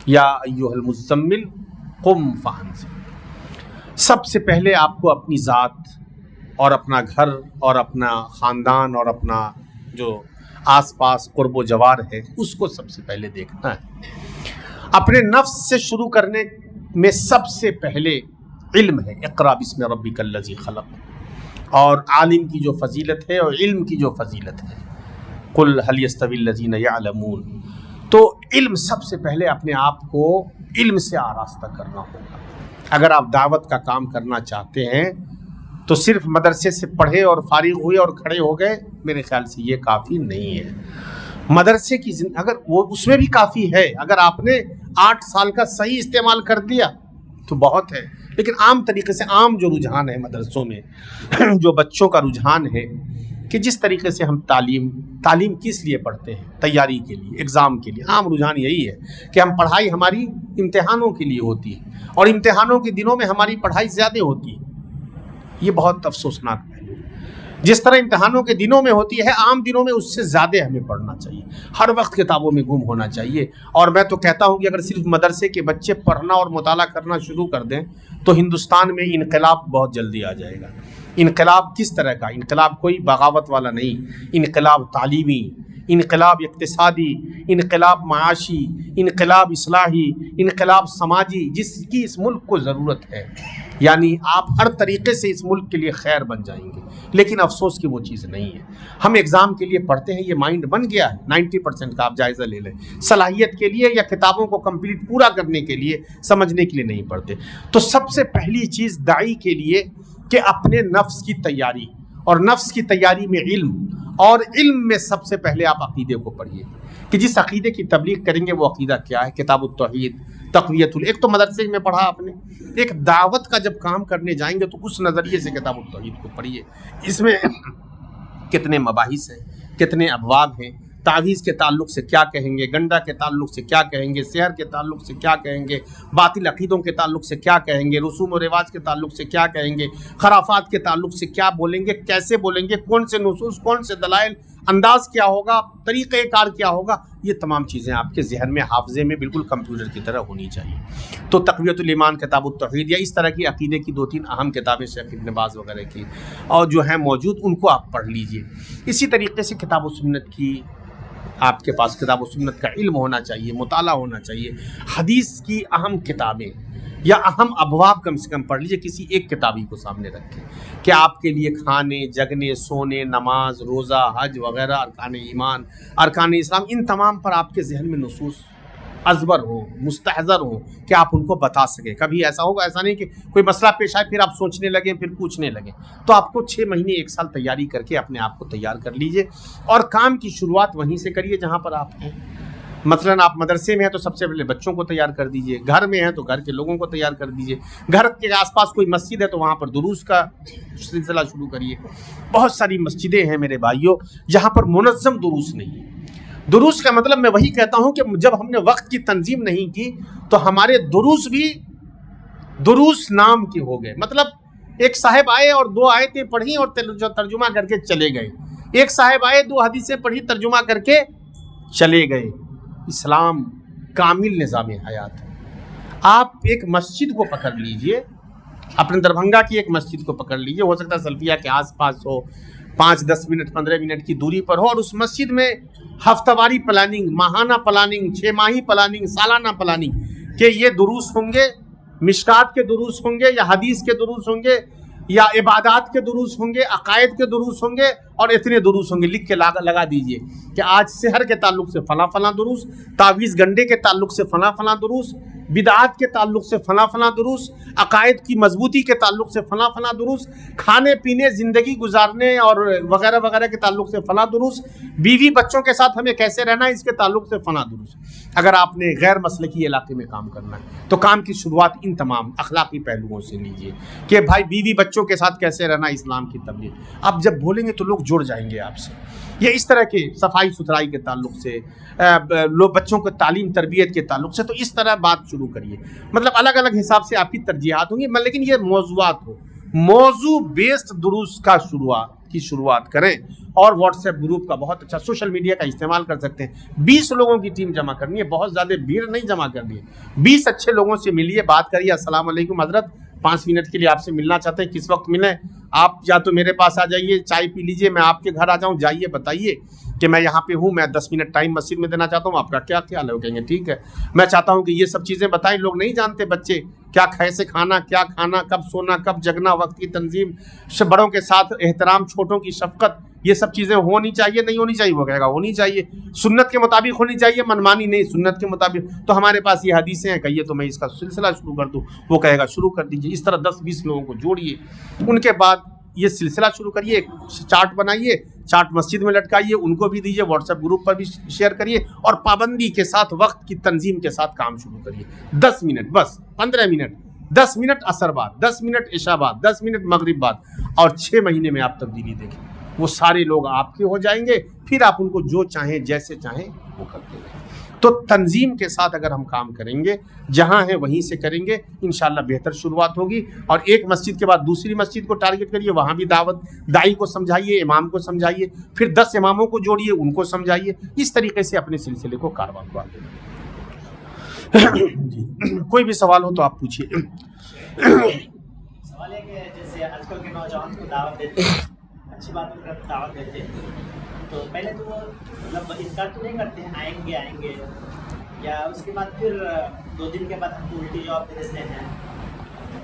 یا ایھا المزمل قم فانذر۔ سب سے پہلے آپ کو اپنی ذات اور اپنا گھر اور اپنا خاندان اور اپنا جو آس پاس قرب و جوار ہے، اس کو سب سے پہلے دیکھنا ہے۔ اپنے نفس سے شروع کرنے میں سب سے پہلے علم ہے۔ اقرأ بسم ربک الذی خلق، اور عالم کی جو فضیلت ہے اور علم کی جو فضیلت ہے، قل هل یستوی الذین یعلمون۔ تو علم، سب سے پہلے اپنے آپ کو علم سے آراستہ کرنا ہوگا۔ اگر آپ دعوت کا کام کرنا چاہتے ہیں تو صرف مدرسے سے پڑھے اور فارغ ہوئے اور کھڑے ہو گئے، میرے خیال سے یہ کافی نہیں ہے۔ مدرسے کی اگر وہ اس میں بھی کافی ہے، اگر آپ نے 8 سال کا صحیح استعمال کر دیا تو بہت ہے، لیکن عام طریقے سے عام جو رجحان ہے مدرسوں میں، جو بچوں کا رجحان ہے کہ جس طریقے سے ہم تعلیم کس لیے پڑھتے ہیں؟ تیاری کے لیے، ایگزام کے لیے۔ عام رجحان یہی ہے کہ ہم پڑھائی ہماری امتحانوں کے لیے ہوتی ہے، اور امتحانوں کے دنوں میں ہماری پڑھائی زیادہ ہوتی ہے۔ یہ بہت افسوسناک پہلو ہے۔ جس طرح امتحانوں کے دنوں میں ہوتی ہے، عام دنوں میں اس سے زیادہ ہمیں پڑھنا چاہیے، ہر وقت کتابوں میں گم ہونا چاہیے۔ اور میں تو کہتا ہوں کہ اگر صرف مدرسے کے بچے پڑھنا اور مطالعہ کرنا شروع کر دیں تو ہندوستان میں انقلاب بہت جلدی آ جائے گا۔ انقلاب کس طرح کا؟ انقلاب کوئی بغاوت والا نہیں، انقلاب تعلیمی، انقلاب اقتصادی، انقلاب معاشی، انقلاب اصلاحی، انقلاب سماجی، جس کی اس ملک کو ضرورت ہے۔ یعنی آپ ہر طریقے سے اس ملک کے لیے خیر بن جائیں گے، لیکن افسوس کی وہ چیز نہیں ہے۔ ہم ایگزام کے لیے پڑھتے ہیں، یہ مائنڈ بن گیا ہے 90% کا، آپ جائزہ لے لیں، صلاحیت کے لیے یا کتابوں کو کمپلیٹ پورا کرنے کے لیے، سمجھنے کے لیے نہیں پڑھتے۔ تو سب سے پہلی چیز داعی کے لیے کہ اپنے نفس کی تیاری، اور نفس کی تیاری میں علم، اور علم میں سب سے پہلے آپ عقیدے کو پڑھیے کہ جس عقیدے کی تبلیغ کریں گے وہ عقیدہ کیا ہے۔ کتاب التوحید، تقویۃ ایک تو مدرسے میں پڑھا آپ نے، ایک دعوت کا جب کام کرنے جائیں گے تو اس نظریے سے کتاب التوحید کو پڑھیے۔ اس میں کتنے مباحث ہیں، کتنے ابواب ہیں، تعویذ کے تعلق سے کیا کہیں گے، گنڈا کے تعلق سے کیا کہیں گے، سحر کے تعلق سے کیا کہیں گے، باطل عقیدوں کے تعلق سے کیا کہیں گے، رسوم و رواج کے تعلق سے کیا کہیں گے، خرافات کے تعلق سے کیا بولیں گے، کیسے بولیں گے، کون سے نصوص، کون سے دلائل، انداز کیا ہوگا، طریقہ کار کیا ہوگا، یہ تمام چیزیں آپ کے ذہن میں، حافظے میں بالکل کمپیوٹر کی طرح ہونی چاہیے۔ تو تقویۃ الایمان، کتاب التوحید، یا اس طرح کی عقیدے کی 2-3 اہم کتابیں شیخ ابن باز وغیرہ کی اور جو ہیں موجود، ان کو آپ پڑھ لیجئے۔ اسی طریقے سے کتاب و سنت کی آپ کے پاس کتاب و سنت کا علم ہونا چاہیے، مطالعہ ہونا چاہیے، حدیث کی اہم کتابیں یا اہم ابواب کم سے کم پڑھ لیجیے، کسی ایک کتابی کو سامنے رکھیں کہ آپ کے لیے کھانے، جگنے، سونے، نماز، روزہ، حج وغیرہ، ارکان ایمان، ارکان اسلام، ان تمام پر آپ کے ذہن میں نصوص ازبر ہوں، مستحضر ہوں کہ آپ ان کو بتا سکیں. کبھی ایسا ہوگا، ایسا نہیں کہ کوئی مسئلہ پیش آئے پھر آپ سوچنے لگیں، پھر پوچھنے لگیں. تو آپ کو 6 مہینے 1 سال تیاری کر کے اپنے آپ کو تیار کر لیجئے، اور کام کی شروعات وہیں سے کریے جہاں پر آپ ہیں. مثلاً آپ مدرسے میں ہیں تو سب سے پہلے بچوں کو تیار کر دیجئے، گھر میں ہیں تو گھر کے لوگوں کو تیار کر دیجئے، گھر کے آس پاس کوئی مسجد ہے تو وہاں پر دروس کا سلسلہ شروع کریے. بہت ساری مسجدیں ہیں میرے بھائیوں جہاں پر منظم دروس نہیں ہے. دروس کا مطلب میں وہی کہتا ہوں کہ جب ہم نے وقت کی تنظیم نہیں کی تو ہمارے دروس بھی دروس نام کے ہو گئے. مطلب ایک صاحب آئے اور 2 آیتیں پڑھی اور ترجمہ کر کے چلے گئے، ایک صاحب آئے 2 حدیثیں پڑھی ترجمہ کر کے چلے گئے. اسلام کامل نظام حیات ہے. آپ ایک مسجد کو پکڑ لیجئے، اپنے دربھنگا کی ایک مسجد کو پکڑ لیجئے، ہو سکتا ہے سلفیہ کے آس پاس ہو، 5-10 منٹ 15 منٹ کی دوری پر ہو، اور اس مسجد میں ہفتہ واری پلاننگ، ماہانہ پلاننگ، 6 ماہی پلاننگ، سالانہ پلاننگ کہ یہ دروس ہوں گے، مشکات کے دروس ہوں گے یا حدیث کے دروس ہوں گے یا عبادات کے دروس ہوں گے، عقائد کے دروس ہوں گے، اور اتنے دروس ہوں گے. لکھ کے لگا دیجئے کہ آج سحر کے تعلق سے فلاں فلاں دروس، تعویذ گنڈے کے تعلق سے فلاں فلاں دروس، بدعات کے تعلق سے فلاں فلاں دروس، عقائد کی مضبوطی کے تعلق سے فلاں فلاں دروس، کھانے پینے، زندگی گزارنے اور وغیرہ وغیرہ کے تعلق سے فلاں دروس، بیوی بچوں کے ساتھ ہمیں کیسے رہنا ہے اس کے تعلق سے فلاں دروس. اگر آپ نے غیر مسلکی علاقے میں کام کرنا ہے تو کام کی شروعات ان تمام اخلاقی پہلوؤں سے لیجئے کہ بھائی بیوی بچوں کے ساتھ کیسے رہنا، اسلام کی تبلیغ. آپ جب بولیں گے تو لوگ جڑ جائیں گے آپ سے. یہ اس طرح کے صفائی ستھرائی کے تعلق سے، بچوں کو تعلیم تربیت کے تعلق سے، تو اس طرح بات شروع کریے. مطلب الگ الگ حساب سے آپ کی ترجیحات ہوں گی، لیکن یہ موضوعات ہو، موضوع بیسڈ دروس کا شروعات کریں. اور واٹس ایپ گروپ کا بہت اچھا، سوشل میڈیا کا استعمال کر سکتے ہیں. 20 لوگوں کی ٹیم جمع کرنی ہے، بہت زیادہ بھیڑ نہیں جمع کرنی ہے. 20 اچھے لوگوں سے ملیے، بات کریے. السلام علیکم حضرت، 5 منٹ کے لیے آپ سے ملنا چاہتے ہیں، کس وقت ملیں؟ آپ یا تو میرے پاس آ جائیے، چائے پی لیجئے، میں آپ کے گھر آ جاؤں، جائیے بتائیے کہ میں یہاں پہ ہوں، میں 10 منٹ ٹائم مسجد میں دینا چاہتا ہوں، آپ کا کیا خیال ہے؟ وہ کہیں گے ٹھیک ہے. میں چاہتا ہوں کہ یہ سب چیزیں بتائیں. لوگ نہیں جانتے، بچے کیا کیسے کھانا، کیا کھانا، کب سونا، کب جگنا، وقت کی تنظیم، بڑوں کے ساتھ احترام، چھوٹوں کی شفقت، یہ سب چیزیں ہونی چاہیے نہیں ہونی چاہیے؟ وہ کہے گا ہونی چاہیے. سنت کے مطابق ہونی چاہیے، منمانی نہیں، سنت کے مطابق. تو ہمارے پاس یہ حدیثیں ہیں، کہیے تو میں اس کا سلسلہ شروع کر دوں. وہ کہے گا شروع کر دیجیے. اس طرح 10-20 لوگوں کو جوڑیے، ان کے بعد یہ سلسلہ شروع کریے. ایک چارٹ بنائیے، چارٹ مسجد میں لٹکائیے، ان کو بھی دیجیے، واٹس ایپ گروپ پر بھی شیئر کریے، اور پابندی کے ساتھ وقت کی تنظیم کے ساتھ کام شروع کریے. 10 منٹ بس، 15 منٹ، 10 منٹ عصر بعد، 10 منٹ عشاء بعد، 10 منٹ مغرب بعد، اور 6 مہینے میں آپ تبدیلی دیکھیں. وہ سارے لوگ آپ کے ہو جائیں گے. پھر آپ ان کو جو چاہیں جیسے چاہیں وہ کرتے رہیں. تو تنظیم کے ساتھ اگر ہم کام کریں گے، جہاں ہیں وہیں سے کریں گے، انشاءاللہ بہتر شروعات ہوگی. اور ایک مسجد کے بعد دوسری مسجد کو ٹارگٹ کریے، وہاں بھی دعوت، دائی کو سمجھائیے، امام کو سمجھائیے، پھر 10 اماموں کو جوڑیے، ان کو سمجھائیے. اس طریقے سے اپنے سلسلے کو کاروان کریں. جی کوئی بھی سوال ہو تو آپ پوچھیے. سوال ہے کہ جیسے آج کل کے نوجوان کو دعوت دیتے ہیں، اچھی باتوں پر دعوت دیتے ہیں، تو پہلے تو وہ مطلب انکار تو نہیں کرتے ہیں آئیں گے، یا اس کے بعد پھر 2 دن کے بعد ہم کو الٹی جواب دے دیتے ہیں،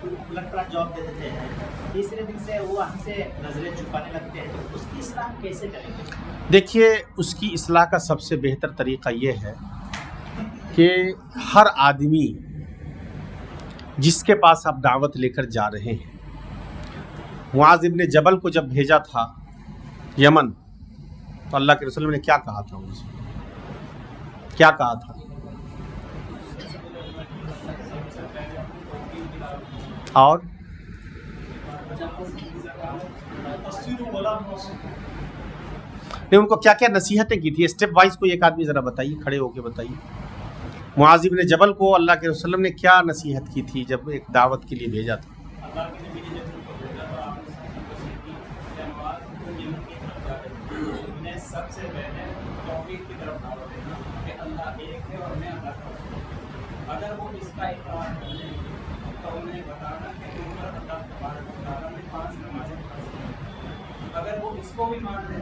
الٹ پلٹ جواب دے دیتے ہیں. تیسرے دن سے وہ ہم سے نظریں چھپانے لگتے ہیں. تو اس کی اصلاح کیسے کریں گے؟ دیکھیے، اس کی اصلاح کا سب سے بہتر طریقہ یہ ہے کہ ہر آدمی جس کے پاس آپ دعوت لے کر جا رہے ہیں، معاذ ابن جبل کو جب بھیجا تھا یمن تو اللہ کے رسول نے کیا کہا تھا؟ ان سے کیا کہا تھا؟ اور ان کو کیا کیا نصیحتیں کی تھی؟ اسٹیپ وائز کوئی ایک آدمی ذرا بتائیے، کھڑے ہو کے بتائیے. معاذ ابن جبل کو اللہ کے رسول نے کیا نصیحت کی تھی جب ایک دعوت کے لیے بھیجا تھا؟ سب سے پہلے توحید کی طرف دعوت دینا کہ اللہ ایک ہے اور میں اللہ کا. اگر وہ اس کا اقرار کر لیں تو انہیں بتانا کہ ان پر اللہ تبارک و تعالیٰ نے 5 نمازیں فرض کی. اگر وہ اس کو بھی مان لیں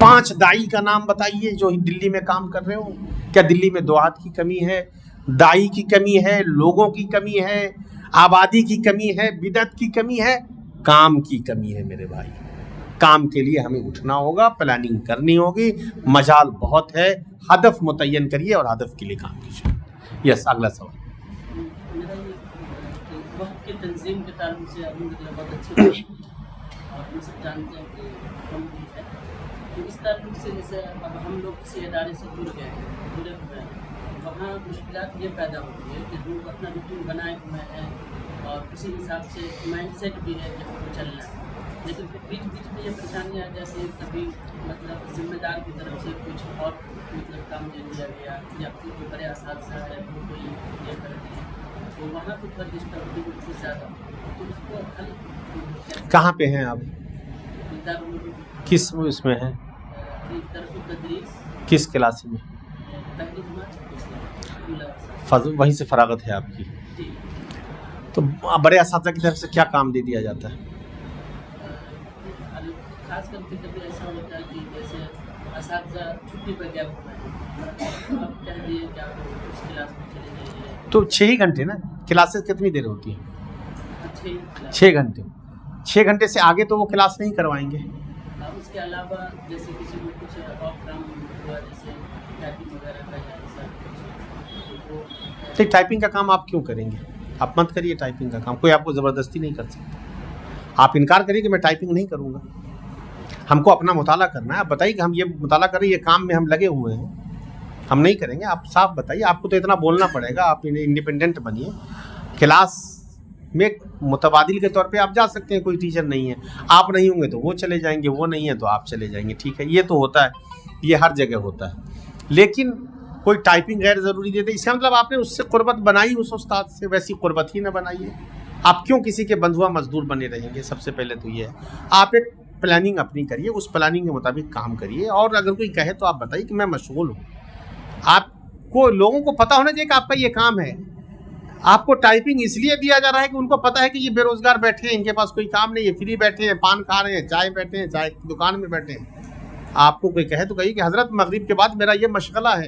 5 دائی کا نام بتائیے جو دلی میں کام کر رہے ہو. کیا دلی میں دعات کی کمی ہے؟ دائی کی کمی ہے؟ لوگوں کی کمی ہے؟ آبادی کی کمی ہے؟ بدعت کی کمی ہے؟ کام کی کمی ہے میرے بھائی. کام کے لیے ہمیں اٹھنا ہوگا، پلاننگ کرنی ہوگی. مجال بہت ہے، ہدف متعین کریے اور ہدف کے لیے کام کیجیے. یس، اگلا سوال. میرا یہ وقت کی تنظیم کے تعلق سے الحمدللہ بہت اچھی ہے اور ہم سب جانتے ہیں کہ کم بھی ہے. تو اس تعلق سے جیسے اب ہم لوگ کسی ادارے سے جڑے ہوئے ہیں، وہاں مشکلات یہ پیدا ہوتی ہے کہ لوگ اپنا روٹین بنائے ہوئے ہیں اور اسی حساب سے مائنڈ سیٹ بھی ہے کہ ہم کو چلنا ہے. لیکن پھر بیچ میں یہ پریشانی آ جاتی ہے، کبھی مطلب ذمہ دار کی طرف سے کچھ اور مطلب کام دے دیا گیا یا پھر کوئی بڑے اساتذہ ہے وہ کوئی یہ کر دیا، تو وہاں پہ تھوڑا ڈسٹربنگ بہت زیادہ. تو اس کو حل کہاں پہ ہیں آپ؟ دارالعلوم کس اس میں ہیں؟ طرف تدریس کس کلاس میں؟ پہلی جماعت فضل وہیں سے فراغت ہے آپ کی. جی. تو بڑے اساتذہ کی طرف سے کیا کام دے دیا جاتا ہے؟ خاص کر کے کبھی ایسا ہوتا ہے کہ جیسے اساتذہ چھٹی پر گیا ہوا ہے، اب کہہ دیے کہ آپ اس کلاس میں چلے جائیے. تو 6 ہی گھنٹے نا کلاسز کتنی دیر ہوتی ہیں؟ اچھے 6 گھنٹے. 6 گھنٹے سے آگے تو وہ کلاس نہیں کروائیں گے. اس کے علاوہ جیسے کسی کو کچھ اور کام ہوا جیسے ٹائپنگ وغیرہ کا یا ایسا کچھ وہ تو ٹائپنگ کا کام آپ کیوں کریں گے؟ آپ مت کریے ٹائپنگ کا کام، کوئی آپ کو زبردستی نہیں کر سکتا. آپ انکار کریے کہ میں ٹائپنگ نہیں کروں گا. ہم کو اپنا مطالعہ کرنا ہے. آپ بتائیے کہ ہم یہ مطالعہ کریں، یہ کام میں ہم لگے ہوئے ہیں، ہم نہیں کریں گے. آپ صاف بتائیے. آپ کو تو اتنا بولنا پڑے گا. آپ انڈیپینڈنٹ بنیے. کلاس میں متبادل کے طور پہ آپ جا سکتے ہیں، کوئی ٹیچر نہیں ہے. آپ نہیں ہوں گے تو وہ چلے جائیں گے، وہ نہیں ہے تو آپ چلے جائیں گے. ٹھیک ہے، یہ تو ہوتا ہے، یہ ہر جگہ ہوتا ہے. لیکن کوئی ٹائپنگ غیر ضروری دے دے، اس کا مطلب آپ نے اس سے قربت بنائی اس استاد سے، ویسی قربت ہی نہ بنائیے. آپ کیوں کسی کے بندھوا مزدور بنے رہیں گے؟ سب سے پہلے تو یہ ہے آپ ایک پلاننگ اپنی کریے، اس پلاننگ کے مطابق کام کریے. اور اگر کوئی کہے تو آپ بتائیے کہ میں مشغول ہوں. آپ کو لوگوں کو پتہ ہونا چاہیے کہ آپ کا یہ کام ہے. آپ کو ٹائپنگ اس لیے دیا جا رہا ہے کہ ان کو پتہ ہے کہ یہ بے روزگار بیٹھے ہیں، ان کے پاس کوئی کام نہیں ہے، فری بیٹھے ہیں، پان کھا رہے ہیں، چائے بیٹھے ہیں، چائے کی دکان میں بیٹھے ہیں. آپ کو کوئی کہے تو کہیے کہ حضرت مغرب کے بعد میرا یہ مشغلہ ہے،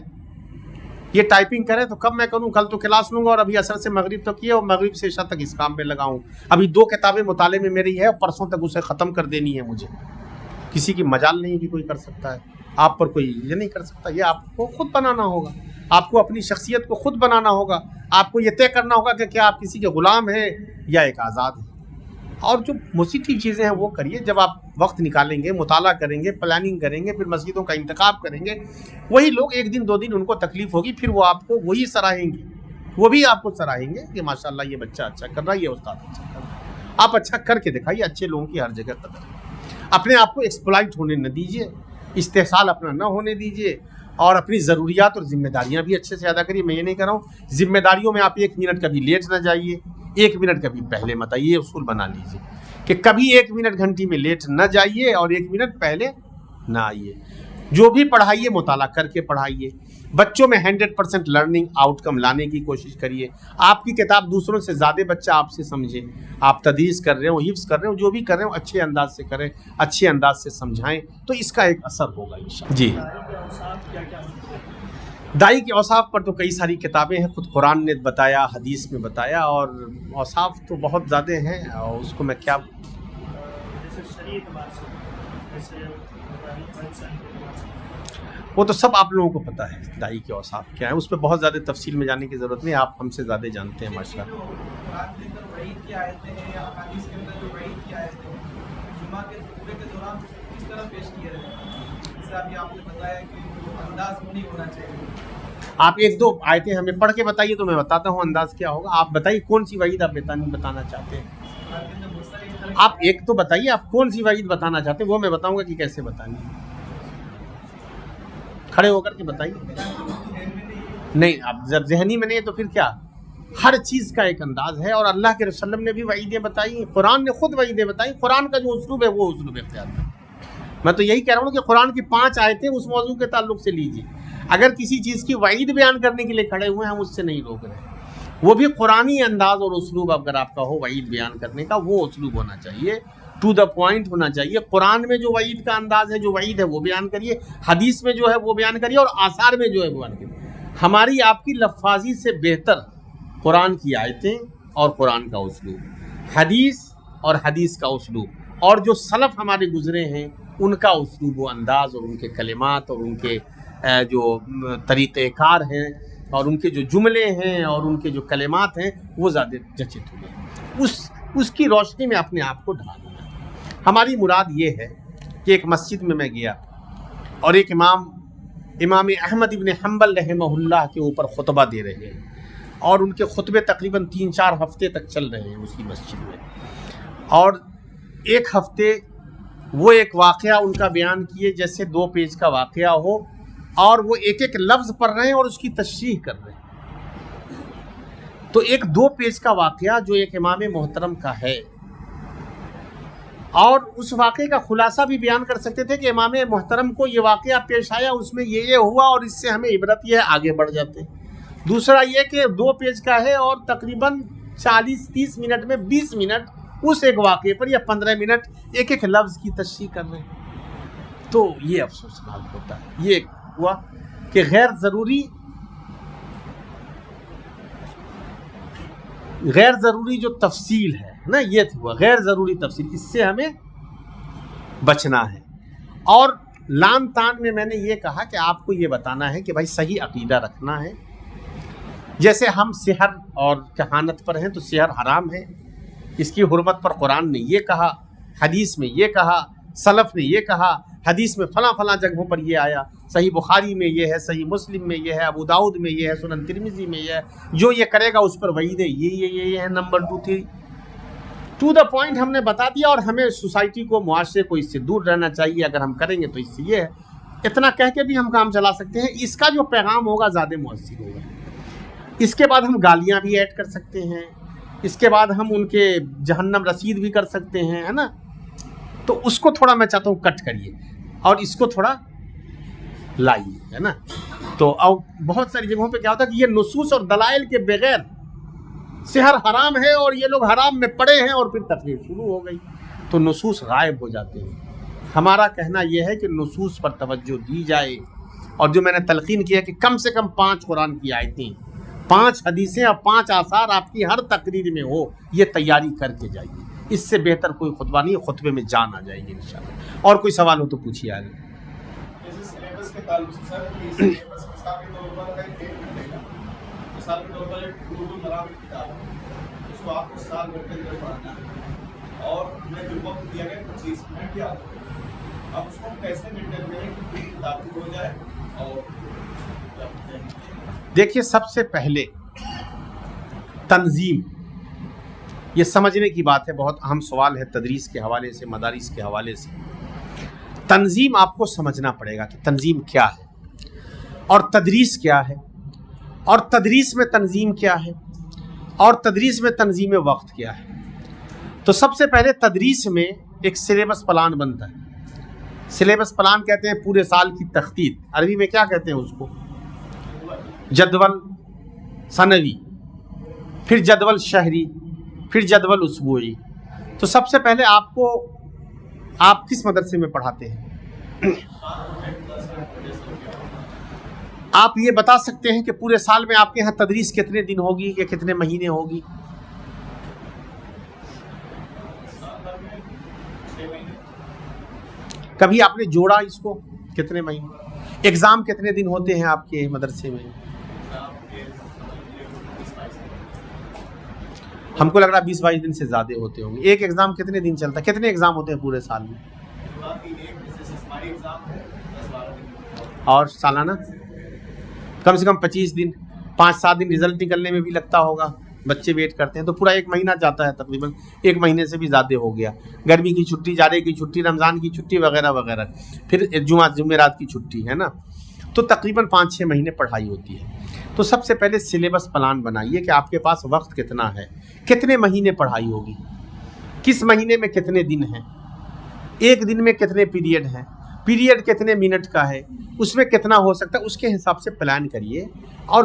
یہ ٹائپنگ کرے تو کب میں کروں؟ کل تو کلاس لوں گا اور ابھی عصر سے مغرب تک کیے اور مغرب سے عشاء تک اس کام پہ لگا ہوں. ابھی 2 کتابیں مطالعے میں میری ہے اور پرسوں تک اسے ختم کر دینی ہے مجھے. کسی کی مجال نہیں کہ کوئی کر سکتا ہے. آپ پر کوئی یہ نہیں کر سکتا. یہ آپ کو خود بنانا ہوگا. آپ کو اپنی شخصیت کو خود بنانا ہوگا. آپ کو یہ طے کرنا ہوگا کہ کیا آپ کسی کے غلام ہیں یا ایک آزاد ہیں. اور جو پازیٹیو چیزیں ہیں وہ کریے. جب آپ وقت نکالیں گے، مطالعہ کریں گے، پلاننگ کریں گے، پھر مسجدوں کا انتخاب کریں گے، وہی لوگ 1 دن 2 دن ان کو تکلیف ہوگی، پھر وہ آپ کو وہی سراہیں گے. وہ بھی آپ کو سراہیں گے کہ ماشاءاللہ یہ بچہ اچھا کر رہا ہے، یہ استاد اچھا کر رہا ہے. آپ اچھا کر کے دکھائیے. اچھے لوگوں کی ہر جگہ قدر ہے. اپنے آپ کو ایکسپلائٹ ہونے نہ دیجیے، استحصال اپنا نہ ہونے دیجیے، اور اپنی ضروریات اور ذمہ داریاں بھی اچھے سے ادا کریے. میں یہ نہیں کہہ رہا ہوں ذمہ داریوں میں آپ 1 منٹ کبھی لیٹ نہ جائیے، 1 منٹ کبھی پہلے مت آئیے. اصول بنا لیجیے کہ کبھی 1 منٹ گھنٹی میں لیٹ نہ جائیے اور 1 منٹ پہلے نہ آئیے. جو بھی پڑھائیے مطالعہ کر کے پڑھائیے. بچوں میں 100% لرننگ آؤٹ کم لانے کی کوشش کریے. آپ کی کتاب دوسروں سے زیادہ بچہ آپ سے سمجھے. آپ تدریس کر رہے ہو، حفظ کر رہے ہو، جو بھی کر رہے ہو اچھے انداز سے کریں، اچھے انداز سے سمجھائیں، تو اس کا ایک اثر ہوگا انشاءاللہ. جی، دائی کے اوصاف پر تو کئی ساری کتابیں ہیں. خود قرآن نے بتایا، حدیث میں بتایا، اور اوصاف تو بہت زیادہ ہیں. اور اس کو میں کیا وہ تو سب آپ لوگوں کو پتہ ہے دائی کے اوصاف کیا ہے. اس پہ بہت زیادہ تفصیل میں جانے کی ضرورت نہیں. آپ ہم سے زیادہ جانتے ہیں ماشاء اللہ. قرآن کے اندر وعید کی آیتیں ہیں یا حدیث کے اندر جو وعید کی آیتیں ہیں، جمعہ کے خطبے کے دوران کس طرح پیش کیا جائے؟ جیسے ابھی آپ نے بتایا کہ انداز نہیں ہونا چاہیے. آپ 1-2 آیتیں ہمیں پڑھ کے بتائیے تو میں بتاتا ہوں انداز کیا ہوگا. آپ بتائیے کون سی وعید آپ بتانا چاہتے ہیں. آپ ایک تو بتائیے آپ کون سی وعید بتانا چاہتے ہیں، وہ میں بتاؤں گا کہ کیسے بتانی ہے. کھڑے ہو کر کے بتائیے. نہیں، اب جب ذہنی میں نہیں ہے تو پھر کیا؟ ہر چیز کا ایک انداز ہے. اور اللہ کے رسول نے بھی وعیدیں بتائی، قرآن نے خود وعیدیں بتائی. قرآن کا جو اسلوب ہے وہ اسلوب اختیار کریں. میں تو یہی کہہ رہا ہوں کہ قرآن کی 5 آیتیں اس موضوع کے تعلق سے لیجیے. اگر کسی چیز کی وعید بیان کرنے کے لیے کھڑے ہوئے ہیں، ہم اس سے نہیں روک رہے ہیں. وہ بھی قرآنی انداز اور اسلوب اگر آپ کا ہو وعید بیان کرنے کا، وہ اسلوب ہونا چاہیے. ٹو دا پوائنٹ ہونا چاہیے. قرآن میں جو وعید کا انداز ہے، جو وعید ہے وہ بیان کریے، حدیث میں جو ہے وہ بیان کریے، اور آثار میں جو ہے وہ بیان کریے. ہماری آپ کی لفاظی سے بہتر قرآن کی آیتیں اور قرآن کا اسلوب، حدیث اور حدیث کا اسلوب، اور جو سلف ہمارے گزرے ہیں ان کا اسلوب و انداز اور ان کے کلمات اور ان کے جو طریقہ کار ہیں اور ان کے جو جملے ہیں اور ان کے جو کلمات ہیں وہ زیادہ جچت ہوئے. اس کی روشنی میں اپنے آپ کو ڈھالنا. ہماری مراد یہ ہے کہ ایک مسجد میں گیا اور ایک امام احمد ابن حنبل رحمہ اللہ کے اوپر خطبہ دے رہے ہیں، اور ان کے خطبے تقریباً 3-4 ہفتے تک چل رہے ہیں اسی مسجد میں، اور ایک ہفتے وہ ایک واقعہ ان کا بیان کیے جیسے 2 پیج کا واقعہ ہو، اور وہ ایک ایک لفظ پڑھ رہے ہیں اور اس کی تشریح کر رہے ہیں. تو ایک 2 پیج کا واقعہ جو ایک امام محترم کا ہے، اور اس واقعے کا خلاصہ بھی بیان کر سکتے تھے کہ امام محترم کو یہ واقعہ پیش آیا، اس میں یہ ہوا اور اس سے ہمیں عبرت یہ ہے، آگے بڑھ جاتے. دوسرا یہ کہ 2 پیج کا ہے اور تقریباً 40-30 منٹ میں 20 منٹ اس ایک واقعے پر یا 15 منٹ ایک ایک لفظ کی تشریح کر رہے ہیں. تو یہ افسوسناک ہوتا ہے. یہ ہوا کہ غیر ضروری جو تفصیل ہے نا، یہ ہوا غیر ضروری تفصیل، اس سے ہمیں بچنا ہے. اور لان تان میں نے یہ کہا کہ آپ کو یہ بتانا ہے کہ بھائی صحیح عقیدہ رکھنا ہے. جیسے ہم سحر اور کہانت پر ہیں تو سحر حرام ہے، اس کی حرمت پر قرآن نے یہ کہا، حدیث میں یہ کہا، سلف نے یہ کہا، حدیث میں فلاں جگہوں پر یہ آیا، صحیح بخاری میں یہ ہے، صحیح مسلم میں یہ ہے، ابو داؤد میں یہ ہے، سنن ترمذی میں یہ ہے. جو یہ کرے گا اس پر وعید ہے، یہ ہے. نمبر 2 3 ٹو دا پوائنٹ ہم نے بتا دیا. اور ہمیں سوسائٹی کو، معاشرے کو اس سے دور رہنا چاہیے. اگر ہم کریں گے تو اس سے یہ ہے. اتنا کہہ کے بھی ہم کام چلا سکتے ہیں. اس کا جو پیغام ہوگا زیادہ مؤثر ہوگا. اس کے بعد ہم گالیاں بھی ایڈ کر سکتے ہیں، اس کے بعد ہم ان کے جہنم رسید بھی کر سکتے ہیں، ہے نا. تو اس کو تھوڑا میں چاہتا ہوں کٹ کریے اور اس کو تھوڑا لائیے، ہے نا. تو اب بہت ساری جگہوں پہ کیا ہوتا ہے کہ یہ نصوص اور دلائل کے بغیر سحر حرام ہے اور یہ لوگ حرام میں پڑے ہیں اور پھر تقریر شروع ہو گئی تو نصوص غائب ہو جاتے ہیں. ہمارا کہنا یہ ہے کہ نصوص پر توجہ دی جائے، اور جو میں نے تلقین کیا کہ کم سے کم 5 قرآن کی آیتیں، 5 حدیثیں اور 5 آثار آپ کی ہر تقریر میں ہو، یہ تیاری کر کے جائیے. اس سے بہتر کوئی خطبہ نہیں، خطبے میں جان آ جائے گی انشاءاللہ. اور کوئی سوال ہو تو پوچھیے آگے. جیسے سلیبس کے تعلق سے سر، سلیبس مثال کے طور پر ہے 1 گھنٹے کا، مثال کے طور پر ایک بلوغ المرام کی کتاب ہے، اس کو آپ کو سال بھر کے اندر پڑھنا ہے، اور میں جو وقت دیا گیا 25 منٹ یا اب اس کو کیسے مینٹین کریں کہ پوری کتاب ہو جائے. اور دیکھیے، سب سے پہلے تنظیم، یہ سمجھنے کی بات ہے. بہت اہم سوال ہے تدریس کے حوالے سے، مدارس کے حوالے سے. تنظیم آپ کو سمجھنا پڑے گا کہ تنظیم کیا ہے اور تدریس کیا ہے، اور تدریس میں تنظیم کیا ہے، اور تدریس میں تنظیم وقت کیا ہے. تو سب سے پہلے تدریس میں ایک سلیبس پلان بنتا ہے. سلیبس پلان کہتے ہیں پورے سال کی تخطیط. عربی میں کیا کہتے ہیں اس کو؟ جدول سنوی، پھر جدول شہری، پھر جدول اسبوعی. تو سب سے پہلے آپ کس مدرسے میں پڑھاتے ہیں؟ آپ یہ بتا سکتے ہیں کہ پورے سال میں آپ کے یہاں تدریس کتنے دن ہوگی یا کتنے مہینے ہوگی؟ کبھی آپ نے جوڑا اس کو؟ کتنے مہینے؟ ایگزام کتنے دن ہوتے ہیں آپ کے مدرسے میں؟ ہم کو لگ رہا 20-22 دن سے زیادہ ہوتے ہوں گے. ایک ایگزام کتنے دن چلتا ہے؟ کتنے ایگزام ہوتے ہیں پورے سال میں؟ اور سالانہ کم سے کم 25 دن، 5-7 دن رزلٹ نکلنے میں بھی لگتا ہوگا. بچے ویٹ کرتے ہیں تو پورا 1 مہینہ جاتا ہے، تقریباً 1 مہینے سے بھی زیادہ ہو گیا. گرمی کی چھٹی، جاڑے کی چھٹی، رمضان کی چھٹی وغیرہ وغیرہ، پھر جمعرات کی چھٹی، ہے نا. تو تقریباً 5-6 مہینے پڑھائی ہوتی ہے. تو سب سے پہلے سلیبس پلان بنائیے کہ آپ کے پاس وقت کتنا ہے، کتنے مہینے پڑھائی ہوگی، کس مہینے میں کتنے دن ہیں، ایک دن میں کتنے پیریڈ ہیں، پیریڈ کتنے منٹ کا ہے، اس میں کتنا ہو سکتا ہے، اس کے حساب سے پلان کریے. اور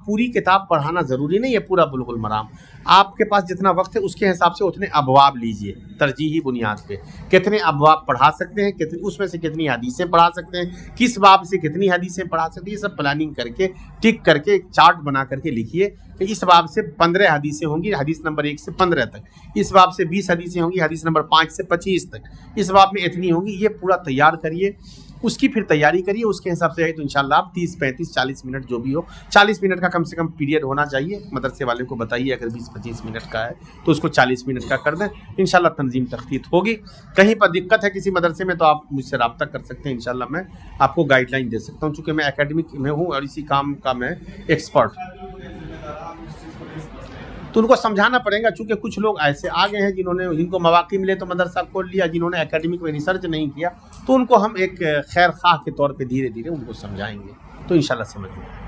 پوری کتاب پڑھانا ضروری نہیں ہے، پورا بلوغ المرام. آپ کے پاس جتنا وقت ہے اس کے حساب سے اتنے ابواب لیجئے ترجیحی بنیاد پہ. کتنے ابواب پڑھا سکتے ہیں, اس میں سے کتنی حدیثیں پڑھا سکتے ہیں, کس باب سے کتنی حدیثیں پڑھا سکتے ہیں, یہ سب پلاننگ کر کے ٹک کر کے چارٹ بنا کر کے لکھیے کہ اس باب سے 15 حدیثیں ہوں گی, حدیث نمبر 1 سے 15 تک, اس باب سے 20 حدیثیں ہوں گی, حدیث نمبر 5 سے 25 تک, اس باب میں اتنی ہوں گی. یہ پورا تیار کریے, اس کی پھر تیاری کریے, اس کے حساب سے آئے تو انشاءاللہ آپ 30 35 40 منٹ جو بھی ہو, 40 منٹ کا کم سے کم پیریڈ ہونا چاہیے. مدرسے والے کو بتائیے اگر 20 25 منٹ کا ہے تو اس کو 40 منٹ کا کر دیں, انشاءاللہ تنظیم تخطیط ہوگی. کہیں پر دقت ہے کسی مدرسے میں تو آپ مجھ سے رابطہ کر سکتے ہیں, انشاءاللہ میں آپ کو گائیڈ لائن دے سکتا ہوں, چونکہ میں اکیڈمک میں ہوں اور اسی کام کا میں ایکسپرٹ ہوں. تو ان کو سمجھانا پڑے گا, چونکہ کچھ لوگ ایسے آ گئے ہیں جن کو مواقع ملے تو مدرسہ کھول لیا, جنہوں نے اکیڈمک میں ریسرچ نہیں کیا, تو ان کو ہم ایک خیر خواہ کے طور پہ دھیرے دھیرے ان کو سمجھائیں گے تو انشاءاللہ سمجھ میں آئے.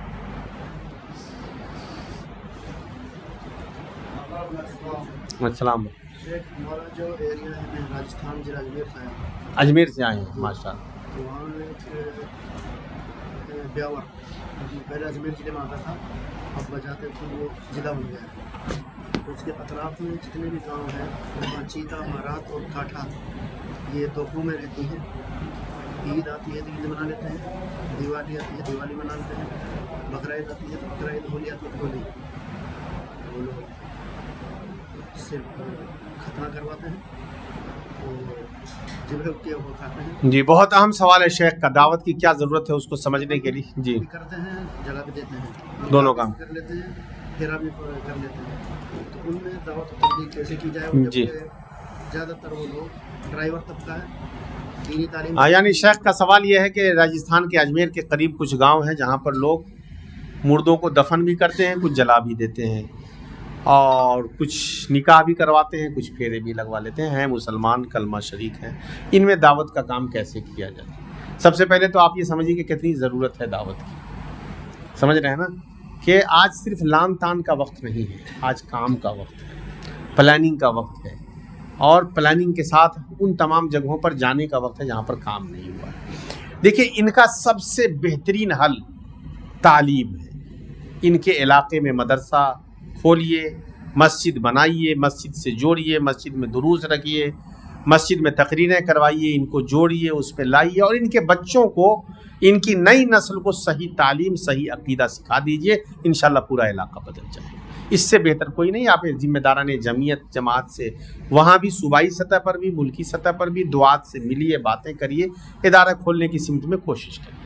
السلام. ہمارا جو ایریا ہے میں راجستھان ضلع اجمیر سے آیا, اجمیر سے آئے ہیں ماشاء اللہ. وہاں میں ایک بیاور پہلے اجمیر ضلع میں آتا تھا, اب بجاتے تو وہ ضلع بن گیا ہے. اس کے اطراف میں جتنے بھی گاؤں ہیں وہاں چیتا, مہارات اور کاٹھا یہ توپوں میں رہتی ہیں. عید آتی ہے تو عید منا لیتے ہیں, دیوالی آتی ہے دیوالی منا لیتے ہیں, بقرہ عید آتی ہے تو بقرہ عید, ہولی آتی ہے تو ہولی. وہ لوگ صرف ختنہ کرواتے ہیں اور جب کے وہ کھاتے ہیں. جی بہت اہم سوال ہے شیخ کا, دعوت کی کیا ضرورت ہے اس کو سمجھنے کے لیے. جی کرتے ہیں, جگہ بھی دیتے ہیں, دونوں کام کر لیتے ہیں, پھیرا بھی کر لیتے ہیں. تو ان میں دعوت و تبلیغ کیسے کی جائے, جی زیادہ تر وہ لوگ ڈرائیور طبقہ ہے, دینی تعلیم. یعنی شیخ کا سوال یہ ہے کہ راجستھان کے اجمیر کے قریب کچھ گاؤں ہیں جہاں پر لوگ مردوں کو دفن بھی کرتے ہیں, کچھ جلا بھی دیتے ہیں, اور کچھ نکاح بھی کرواتے ہیں, کچھ پھیرے بھی لگوا لیتے ہیں مسلمان کلمہ شریک ہیں. ان میں دعوت کا کام کیسے کیا جائے؟ سب سے پہلے تو آپ یہ سمجھیے کہ کتنی ضرورت ہے دعوت کی. سمجھ رہے ہیں نا کہ آج صرف لان تان کا وقت نہیں ہے, آج کام کا وقت ہے, پلاننگ کا وقت ہے, اور پلاننگ کے ساتھ ان تمام جگہوں پر جانے کا وقت ہے جہاں پر کام نہیں ہوا ہے. دیکھیے ان کا سب سے بہترین حل تعلیم ہے. ان کے علاقے میں مدرسہ کھولیے, مسجد بنائیے, مسجد سے جوڑیے, مسجد میں دروس رکھیے, مسجد میں تقریریں کروائیے, ان کو جوڑیے, اس پہ لائیے, اور ان کے بچوں کو, ان کی نئی نسل کو صحیح تعلیم صحیح عقیدہ سکھا دیجئے, انشاءاللہ پورا علاقہ بدل جائے. اس سے بہتر کوئی نہیں. آپ ذمہ داران جمعیت جماعت سے وہاں بھی صوبائی سطح پر بھی ملکی سطح پر بھی دعات سے ملیے, باتیں کریے, ادارہ کھولنے کی سمت میں کوشش کریں.